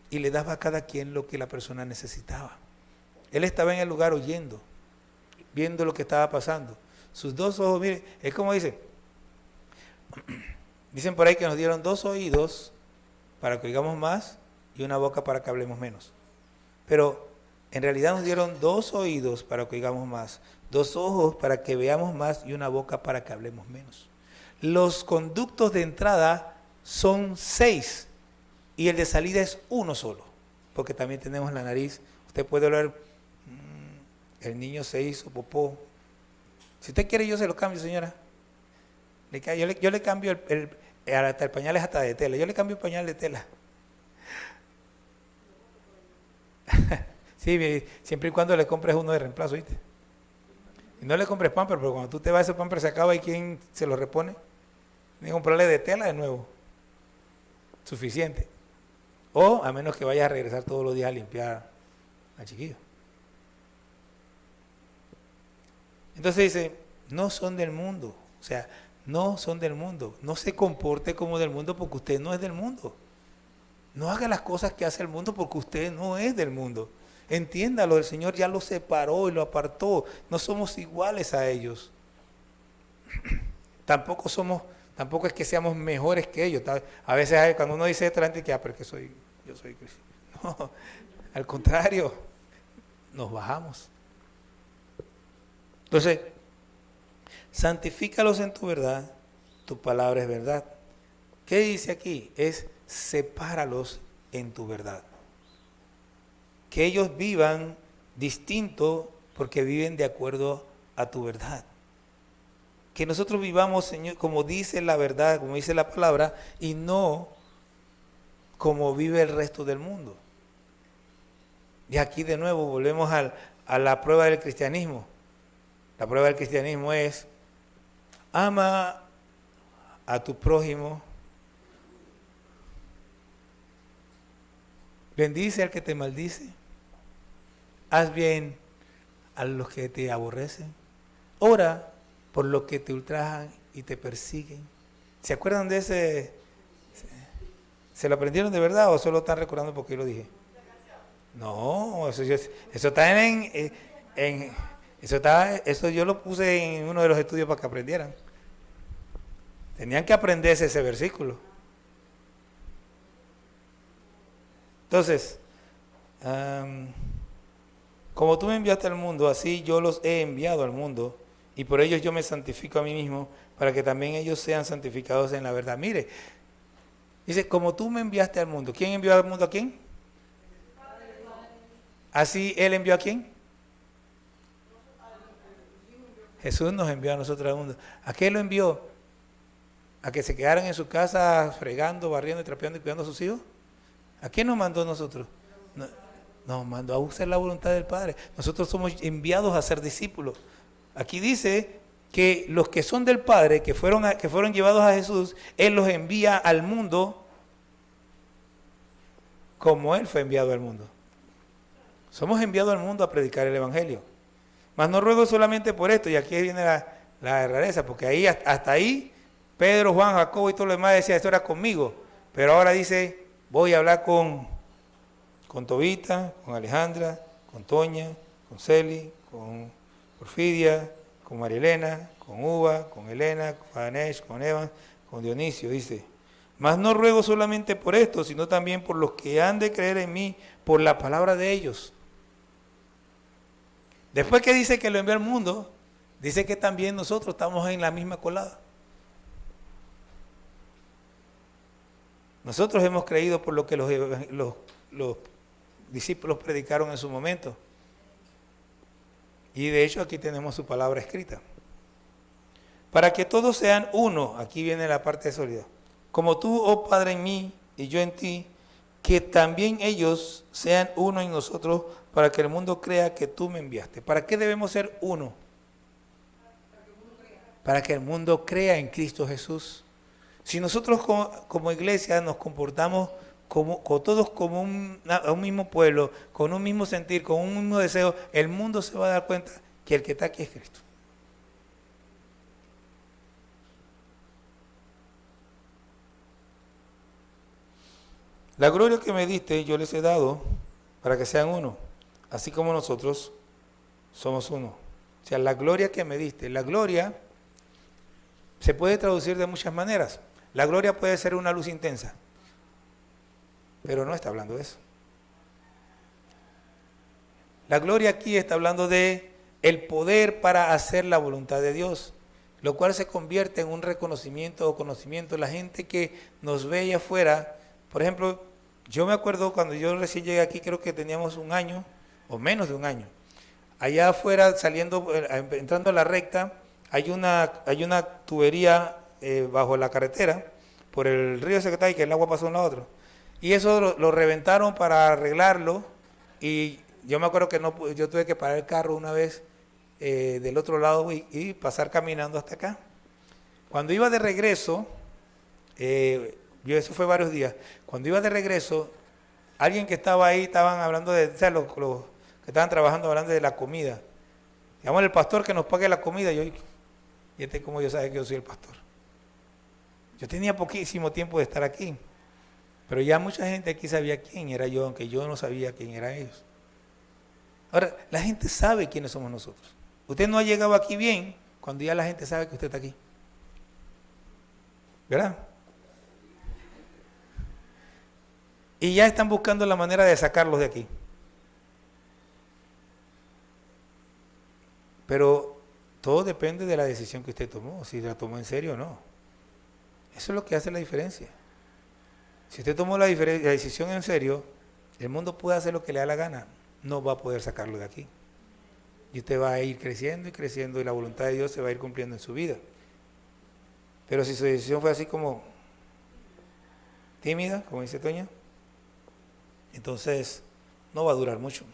Speaker 1: y le daba a cada quien lo que la persona necesitaba. Él estaba en el lugar oyendo, viendo lo que estaba pasando. Sus dos ojos, mire, es como dicen por ahí que nos dieron 2 oídos para que oigamos más y una boca para que hablemos menos. Pero en realidad nos dieron 2 oídos para que oigamos más, 2 ojos para que veamos más y una boca para que hablemos menos. Los conductos de entrada son 6 y el de salida es 1 solo, porque también tenemos la nariz. Usted puede oler, el niño se hizo popó. Si usted quiere yo se lo cambio, señora. Yo le cambio hasta el pañal es hasta de tela, yo le cambio el pañal de tela. Sí, siempre y cuando le compres uno de reemplazo, ¿viste? Y no le compres Pampers, pero cuando tú te vas ese Pampers se acaba y ¿quién se lo repone? Tienes que comprarle de tela de nuevo. Suficiente. O a menos que vayas a regresar todos los días a limpiar al chiquillo. Entonces dice, no son del mundo. O sea, no son del mundo. No se comporte como del mundo porque usted no es del mundo. No haga las cosas que hace el mundo porque usted no es del mundo. Entiéndalo, el Señor ya lo separó y lo apartó. No somos iguales a ellos. Tampoco es que seamos mejores que ellos. A veces cuando uno dice esto, la gente que pero que yo soy cristiano. No, al contrario, nos bajamos. Entonces, santifícalos en tu verdad, tu palabra es verdad. ¿Qué dice aquí? Es sepáralos en tu verdad. Que ellos vivan distinto porque viven de acuerdo a tu verdad. Que nosotros vivamos, Señor, como dice la verdad, como dice la palabra, y no como vive el resto del mundo. Y aquí de nuevo volvemos a la prueba del cristianismo. La prueba del cristianismo es, ama a tu prójimo, bendice al que te maldice, haz bien a los que te aborrecen, ora por los que te ultrajan y te persiguen. ¿Se acuerdan de ese? ¿Se lo aprendieron de verdad o solo están recordando porque yo lo dije? No, eso está eso yo lo puse en uno de los estudios para que aprendieran. Tenían que aprenderse ese versículo. Entonces, como tú me enviaste al mundo, así yo los he enviado al mundo, y por ellos yo me santifico a mí mismo, para que también ellos sean santificados en la verdad. Mire, dice, como tú me enviaste al mundo. ¿Quién envió al mundo a quién? Así Él envió a quién. Jesús nos envió a nosotros al mundo. ¿A qué lo envió? ¿A que se quedaran en su casa fregando, barriendo y trapeando y cuidando a sus hijos? ¿A quién nos mandó a nosotros? Nos mandó a hacer la voluntad del Padre. Nosotros somos enviados a ser discípulos. Aquí dice que los que son del Padre, que fueron llevados a Jesús, Él los envía al mundo como Él fue enviado al mundo. Somos enviados al mundo a predicar el Evangelio. Mas no ruego solamente por esto, y aquí viene la rareza, porque ahí hasta ahí Pedro, Juan, Jacobo y todo lo demás decía, esto era conmigo. Pero ahora dice, voy a hablar con Tobita, con Alejandra, con Toña, con Celi, con Porfidia, con Marielena, con Uva, con Elena, con Anesh, con Evan, con Dionisio, dice. Mas no ruego solamente por esto, sino también por los que han de creer en mí, por la palabra de ellos. Después que dice que lo envió al mundo, dice que también nosotros estamos en la misma colada. Nosotros hemos creído por lo que los discípulos predicaron en su momento. Y de hecho aquí tenemos su palabra escrita. Para que todos sean uno, aquí viene la parte sólida. Como tú, oh Padre, en mí y yo en ti, que también ellos sean uno en nosotros, para que el mundo crea que tú me enviaste. ¿Para qué debemos ser uno? Para que el mundo crea en Cristo Jesús. Si nosotros como iglesia nos comportamos todos como un mismo pueblo, con un mismo sentir, con un mismo deseo, el mundo se va a dar cuenta que el que está aquí es Cristo. La gloria que me diste yo les he dado para que sean uno, así como nosotros somos uno. O sea, la gloria que me diste, la gloria se puede traducir de muchas maneras. La gloria puede ser una luz intensa, pero no está hablando de eso. La gloria aquí está hablando de el poder para hacer la voluntad de Dios, lo cual se convierte en un reconocimiento o conocimiento. La gente que nos ve allá afuera, por ejemplo, yo me acuerdo cuando yo recién llegué aquí, creo que teníamos un año o menos de un año. Allá afuera, entrando a la recta, hay una tubería bajo la carretera, por el río Secretay, que el agua pasó de un lado a otro. Y eso lo reventaron para arreglarlo, y yo me acuerdo que yo tuve que parar el carro una vez del otro lado y pasar caminando hasta acá. Cuando iba de regreso, eso fue varios días, cuando iba de regreso, alguien que estaba ahí, estaban hablando o sea, los que estaban trabajando hablando de la comida. Digamos, el pastor que nos pague la comida, y como yo sabe que yo soy el pastor. Yo tenía poquísimo tiempo de estar aquí, pero ya mucha gente aquí sabía quién era yo, aunque yo no sabía quién eran ellos. Ahora, la gente sabe quiénes somos nosotros. Usted no ha llegado aquí bien cuando ya la gente sabe que usted está aquí. ¿Verdad? Y ya están buscando la manera de sacarlos de aquí. Pero todo depende de la decisión que usted tomó, si la tomó en serio o no. Eso es lo que hace la diferencia. Si usted tomó la decisión en serio, el mundo puede hacer lo que le da la gana, no va a poder sacarlo de aquí. Y usted va a ir creciendo y creciendo, y la voluntad de Dios se va a ir cumpliendo en su vida. Pero si su decisión fue así como tímida, como dice Toña, entonces no va a durar mucho.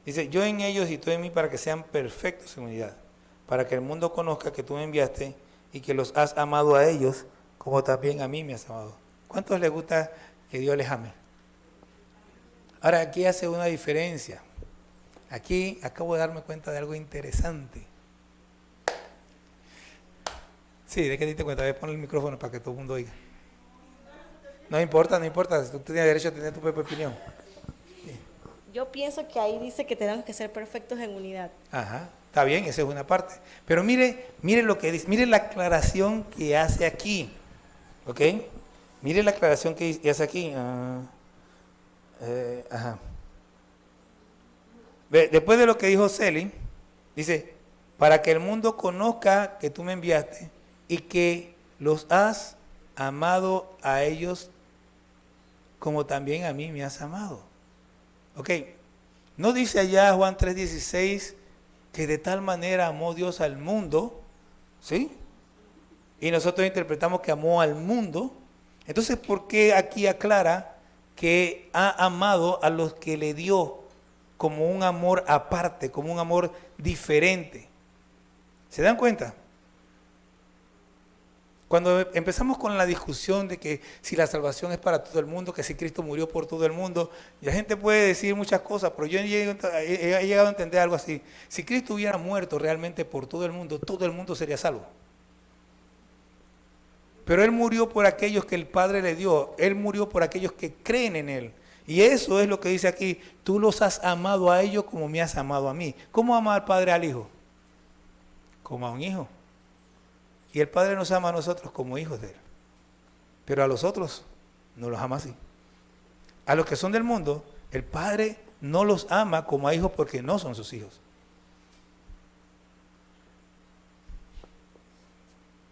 Speaker 1: Dice, yo en ellos y tú en mí, para que sean perfectos en unidad, para que el mundo conozca que tú me enviaste y que los has amado a ellos como también a mí me has amado. ¿Cuántos les gusta que Dios les ame? Ahora, aquí hace una diferencia. Aquí acabo de darme cuenta de algo interesante. Sí, ¿de qué te diste cuenta? A ver, pon el micrófono para que todo el mundo oiga. No importa, tú tienes derecho a tener tu propia opinión.
Speaker 4: Yo pienso que ahí dice que tenemos que ser perfectos en unidad.
Speaker 1: Ajá, está bien, esa es una parte. Pero mire lo que dice, mire la aclaración que hace aquí. ¿Ok? Mire la aclaración que hace aquí. Ajá. Después de lo que dijo Celi, dice, para que el mundo conozca que tú me enviaste y que los has amado a ellos como también a mí me has amado. Ok, no dice allá Juan 3:16 que de tal manera amó Dios al mundo, ¿sí? Y nosotros interpretamos que amó al mundo. Entonces, ¿por qué aquí aclara que ha amado a los que le dio como un amor aparte, como un amor diferente? ¿Se dan cuenta? Cuando empezamos con la discusión de que si la salvación es para todo el mundo, que si Cristo murió por todo el mundo, la gente puede decir muchas cosas, pero yo he llegado a entender algo así. Si Cristo hubiera muerto realmente por todo el mundo sería salvo. Pero Él murió por aquellos que el Padre le dio, Él murió por aquellos que creen en Él. Y eso es lo que dice aquí, tú los has amado a ellos como me has amado a mí. ¿Cómo ama al Padre al Hijo? Como a un hijo. Y el Padre nos ama a nosotros como hijos de Él. Pero a los otros no los ama así. A los que son del mundo, el Padre no los ama como a hijos porque no son sus hijos.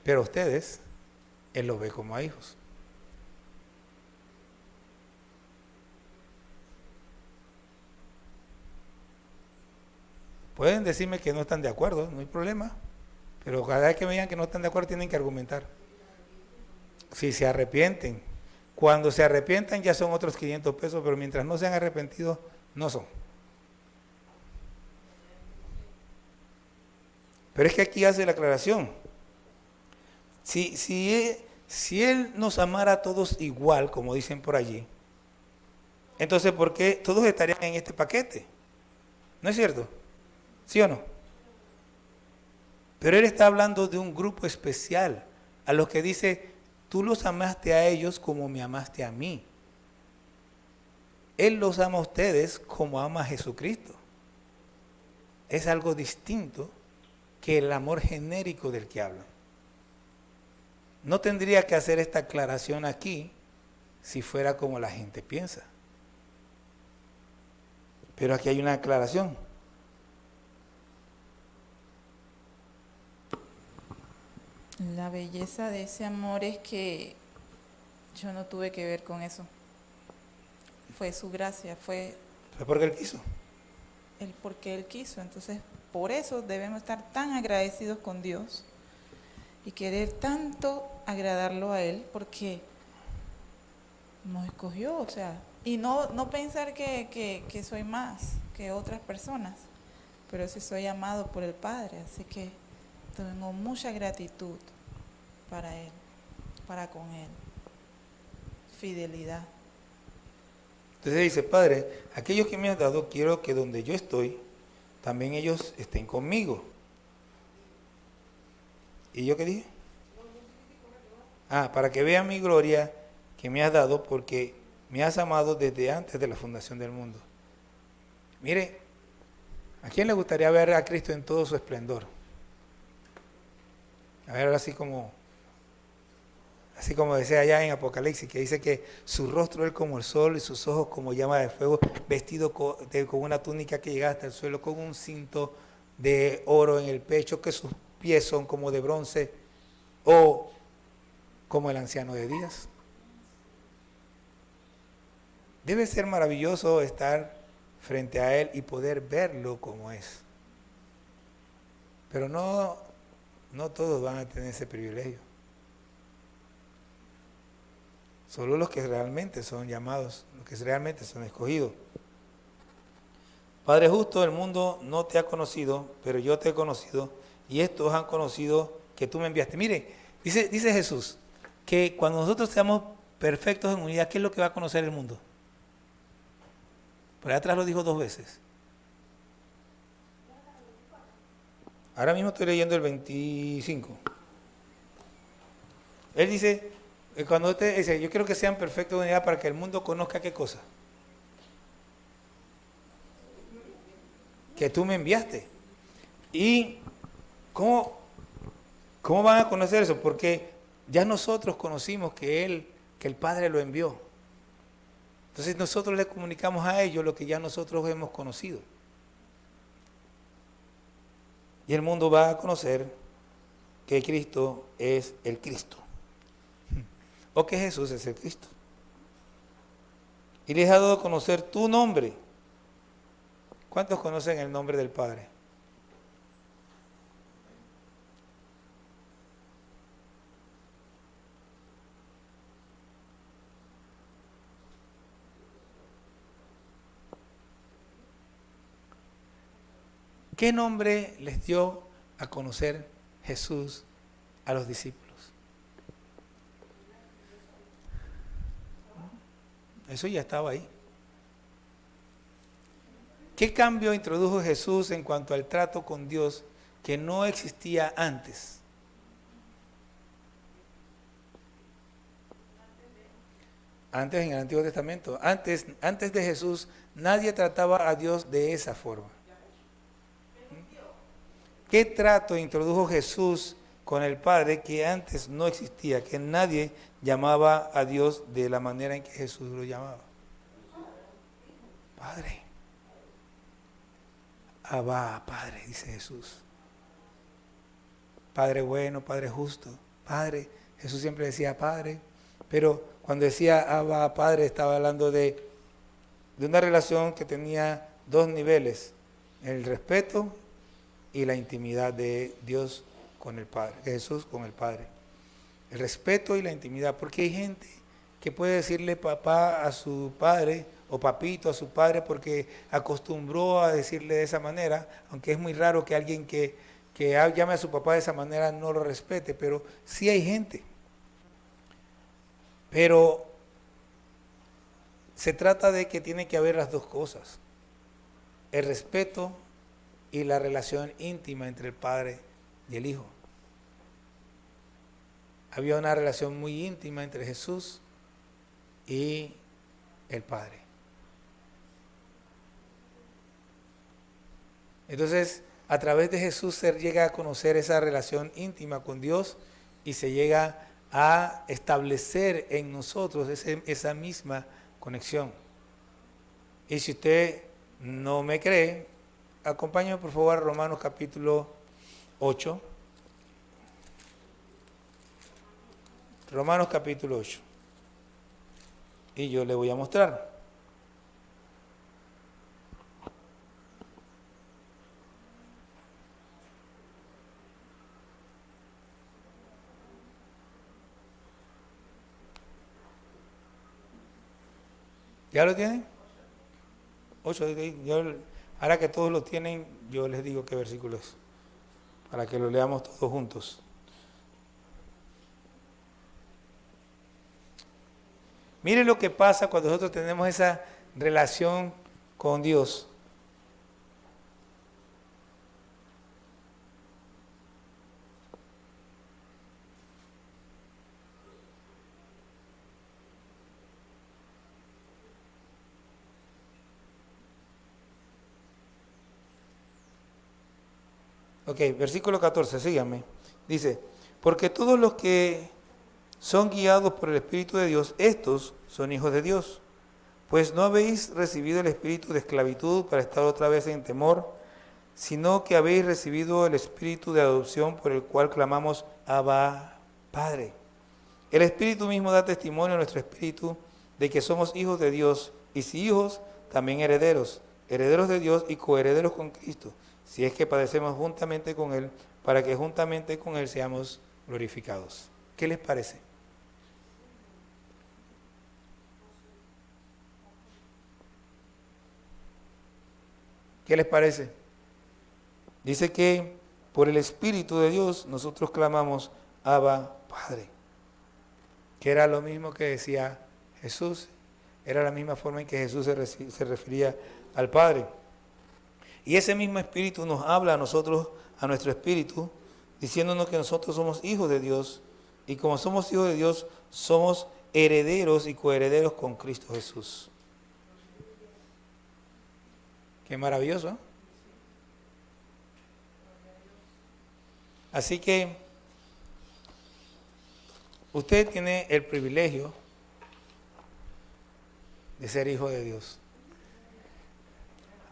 Speaker 1: Pero a ustedes, Él los ve como a hijos. Pueden decirme que no están de acuerdo, no hay problema. Pero cada vez que me digan que no están de acuerdo tienen que argumentar. Si se arrepienten. Cuando se arrepientan ya son otros 500 pesos, pero mientras no se han arrepentido, no son. Pero es que aquí hace la aclaración. Si Él nos amara a todos igual, como dicen por allí, entonces ¿por qué todos estarían en este paquete? ¿No es cierto? ¿Sí o no? Pero Él está hablando de un grupo especial, a los que dice, tú los amaste a ellos como me amaste a mí. Él los ama a ustedes como ama a Jesucristo. Es algo distinto que el amor genérico del que hablan. No tendría que hacer esta aclaración aquí si fuera como la gente piensa. Pero aquí hay una aclaración.
Speaker 5: La belleza de ese amor es que yo no tuve que ver con eso. Fue su gracia, fue
Speaker 1: Fue porque Él quiso.
Speaker 5: el porque Él quiso. Entonces, por eso debemos estar tan agradecidos con Dios y querer tanto agradarlo a Él, porque nos escogió, o sea, y no pensar que soy más que otras personas, pero sí soy amado por el Padre, así que tengo mucha gratitud para Él, para con Él, fidelidad.
Speaker 1: Entonces dice, Padre, aquellos que me has dado, quiero que donde yo estoy, también ellos estén conmigo. ¿Y yo qué dije? Para que vean mi gloria que me has dado, porque me has amado desde antes de la fundación del mundo. Mire, ¿a quién le gustaría ver a Cristo en todo su esplendor? A ver, así como decía allá en Apocalipsis, que dice que su rostro es como el sol y sus ojos como llama de fuego, vestido con una túnica que llega hasta el suelo, con un cinto de oro en el pecho, que sus pies son como de bronce, o como el anciano de días. Debe ser maravilloso estar frente a Él y poder verlo como es. Pero no todos van a tener ese privilegio. Solo los que realmente son llamados, los que realmente son escogidos. Padre justo, el mundo no te ha conocido, pero yo te he conocido, y estos han conocido que tú me enviaste. Mire, dice Jesús, que cuando nosotros seamos perfectos en unidad, ¿qué es lo que va a conocer el mundo? Por ahí atrás lo dijo 2 veces. Ahora mismo estoy leyendo el 25. Él dice, cuando usted dice, yo quiero que sean perfectos de unidad para que el mundo conozca ¿qué cosa? Que tú me enviaste. ¿Y cómo van a conocer eso? Porque ya nosotros conocimos que el Padre lo envió. Entonces nosotros le comunicamos a ellos lo que ya nosotros hemos conocido. Y el mundo va a conocer que Cristo es el Cristo. O que Jesús es el Cristo. Y les ha dado a conocer tu nombre. ¿Cuántos conocen el nombre del Padre? ¿Qué nombre les dio a conocer Jesús a los discípulos? Eso ya estaba ahí. ¿Qué cambio introdujo Jesús en cuanto al trato con Dios que no existía antes? Antes en el Antiguo Testamento. Antes de Jesús, nadie trataba a Dios de esa forma. ¿Qué trato introdujo Jesús con el Padre que antes no existía? Que nadie llamaba a Dios de la manera en que Jesús lo llamaba. Padre. Abba, Padre, dice Jesús. Padre bueno, Padre justo. Padre, Jesús siempre decía Padre, pero cuando decía Abba, Padre, estaba hablando de una relación que tenía dos niveles, el respeto y la intimidad de Dios con el Padre, de Jesús con el Padre. El respeto y la intimidad, porque hay gente que puede decirle papá a su padre o papito a su padre porque acostumbró a decirle de esa manera, aunque es muy raro que alguien que llame a su papá de esa manera no lo respete, pero sí hay gente. Pero se trata de que tiene que haber las dos cosas, el respeto y la relación íntima entre el Padre y el Hijo. Había una relación muy íntima entre Jesús y el Padre. Entonces, a través de Jesús se llega a conocer esa relación íntima con Dios y se llega a establecer en nosotros esa misma conexión. Y si usted no me cree, acompáñame por favor a Romanos capítulo 8. Romanos capítulo 8. Y yo le voy a mostrar. ¿Ya lo tienen? 8. Ahora que todos lo tienen, yo les digo qué versículo es, para que lo leamos todos juntos. Mire lo que pasa cuando nosotros tenemos esa relación con Dios. Ok, versículo 14, síganme. Dice, porque todos los que son guiados por el Espíritu de Dios, estos son hijos de Dios. Pues no habéis recibido el espíritu de esclavitud para estar otra vez en temor, sino que habéis recibido el espíritu de adopción por el cual clamamos Abba, Padre. El Espíritu mismo da testimonio a nuestro espíritu de que somos hijos de Dios, y si hijos, también herederos, herederos de Dios y coherederos con Cristo, si es que padecemos juntamente con Él, para que juntamente con Él seamos glorificados. ¿Qué les parece? ¿Qué les parece? Dice que por el Espíritu de Dios nosotros clamamos Abba, Padre. Que era lo mismo que decía Jesús. Era la misma forma en que Jesús se refería al Padre. Y ese mismo Espíritu nos habla a nosotros, a nuestro espíritu, diciéndonos que nosotros somos hijos de Dios. Y como somos hijos de Dios, somos herederos y coherederos con Cristo Jesús. Qué maravilloso, ¿eh? Así que usted tiene el privilegio de ser hijo de Dios.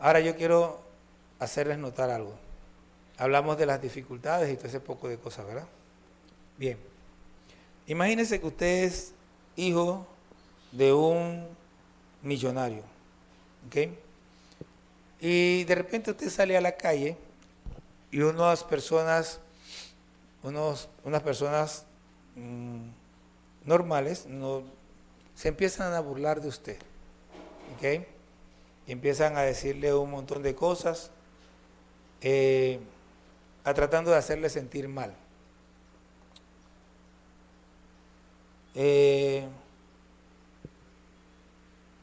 Speaker 1: Ahora yo quiero hacerles notar algo. Hablamos de las dificultades y todo ese poco de cosas, ¿verdad? Bien. Imagínense que usted es hijo de un millonario, ¿ok? Y de repente usted sale a la calle y unas personas normales se empiezan a burlar de usted, ¿ok? Y empiezan a decirle un montón de cosas, tratando de hacerle sentir mal.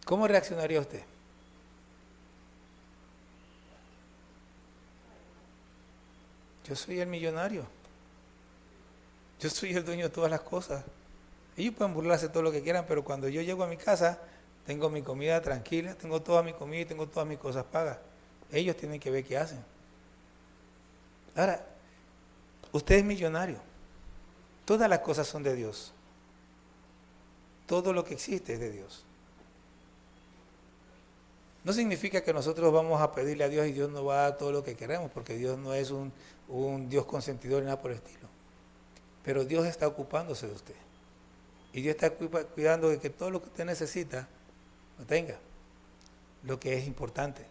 Speaker 1: ¿Cómo reaccionaría usted? Yo soy el millonario. Yo soy el dueño de todas las cosas. Ellos pueden burlarse todo lo que quieran, pero cuando yo llego a mi casa, tengo mi comida tranquila, tengo toda mi comida y tengo todas mis cosas pagas. Ellos tienen que ver qué hacen. Ahora, usted es millonario. Todas las cosas son de Dios. Todo lo que existe es de Dios. No significa que nosotros vamos a pedirle a Dios y Dios nos va a dar todo lo que queremos, porque Dios no es un Dios consentidor ni nada por el estilo. Pero Dios está ocupándose de usted. Y Dios está cuidando de que todo lo que usted necesita lo tenga, lo que es importante.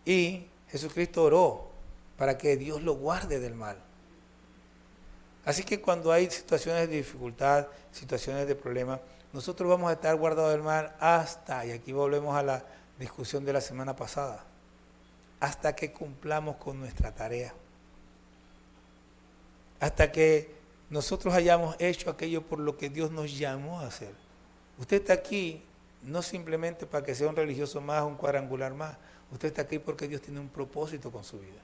Speaker 1: Y Jesucristo oró para que Dios lo guarde del mal. Así que cuando hay situaciones de dificultad, situaciones de problema, nosotros vamos a estar guardados del mal hasta, y aquí volvemos a la discusión de la semana pasada, hasta que cumplamos con nuestra tarea. Hasta que nosotros hayamos hecho aquello por lo que Dios nos llamó a hacer. Usted está aquí no simplemente para que sea un religioso más, un cuadrangular más. Usted está aquí porque Dios tiene un propósito con su vida.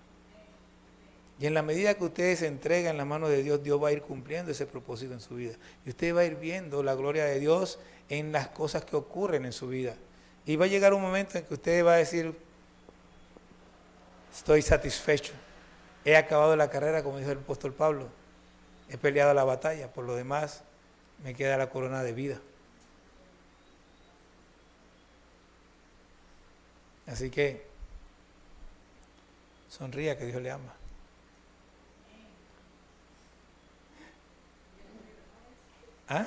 Speaker 1: Y en la medida que usted se entrega en las manos de Dios, Dios va a ir cumpliendo ese propósito en su vida. Y usted va a ir viendo la gloria de Dios en las cosas que ocurren en su vida. Y va a llegar un momento en que usted va a decir, estoy satisfecho. He acabado la carrera, como dijo el apóstol Pablo. He peleado la batalla. Por lo demás, me queda la corona de vida. Así que, sonría, que Dios le ama. ¿Ah?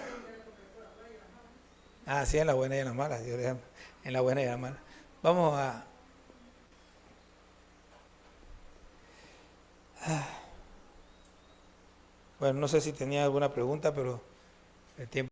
Speaker 1: Ah, sí, en la buena y en la mala. Dios le ama. En la buena y en la mala. Vamos a... Bueno, no sé si tenía alguna pregunta, pero el tiempo...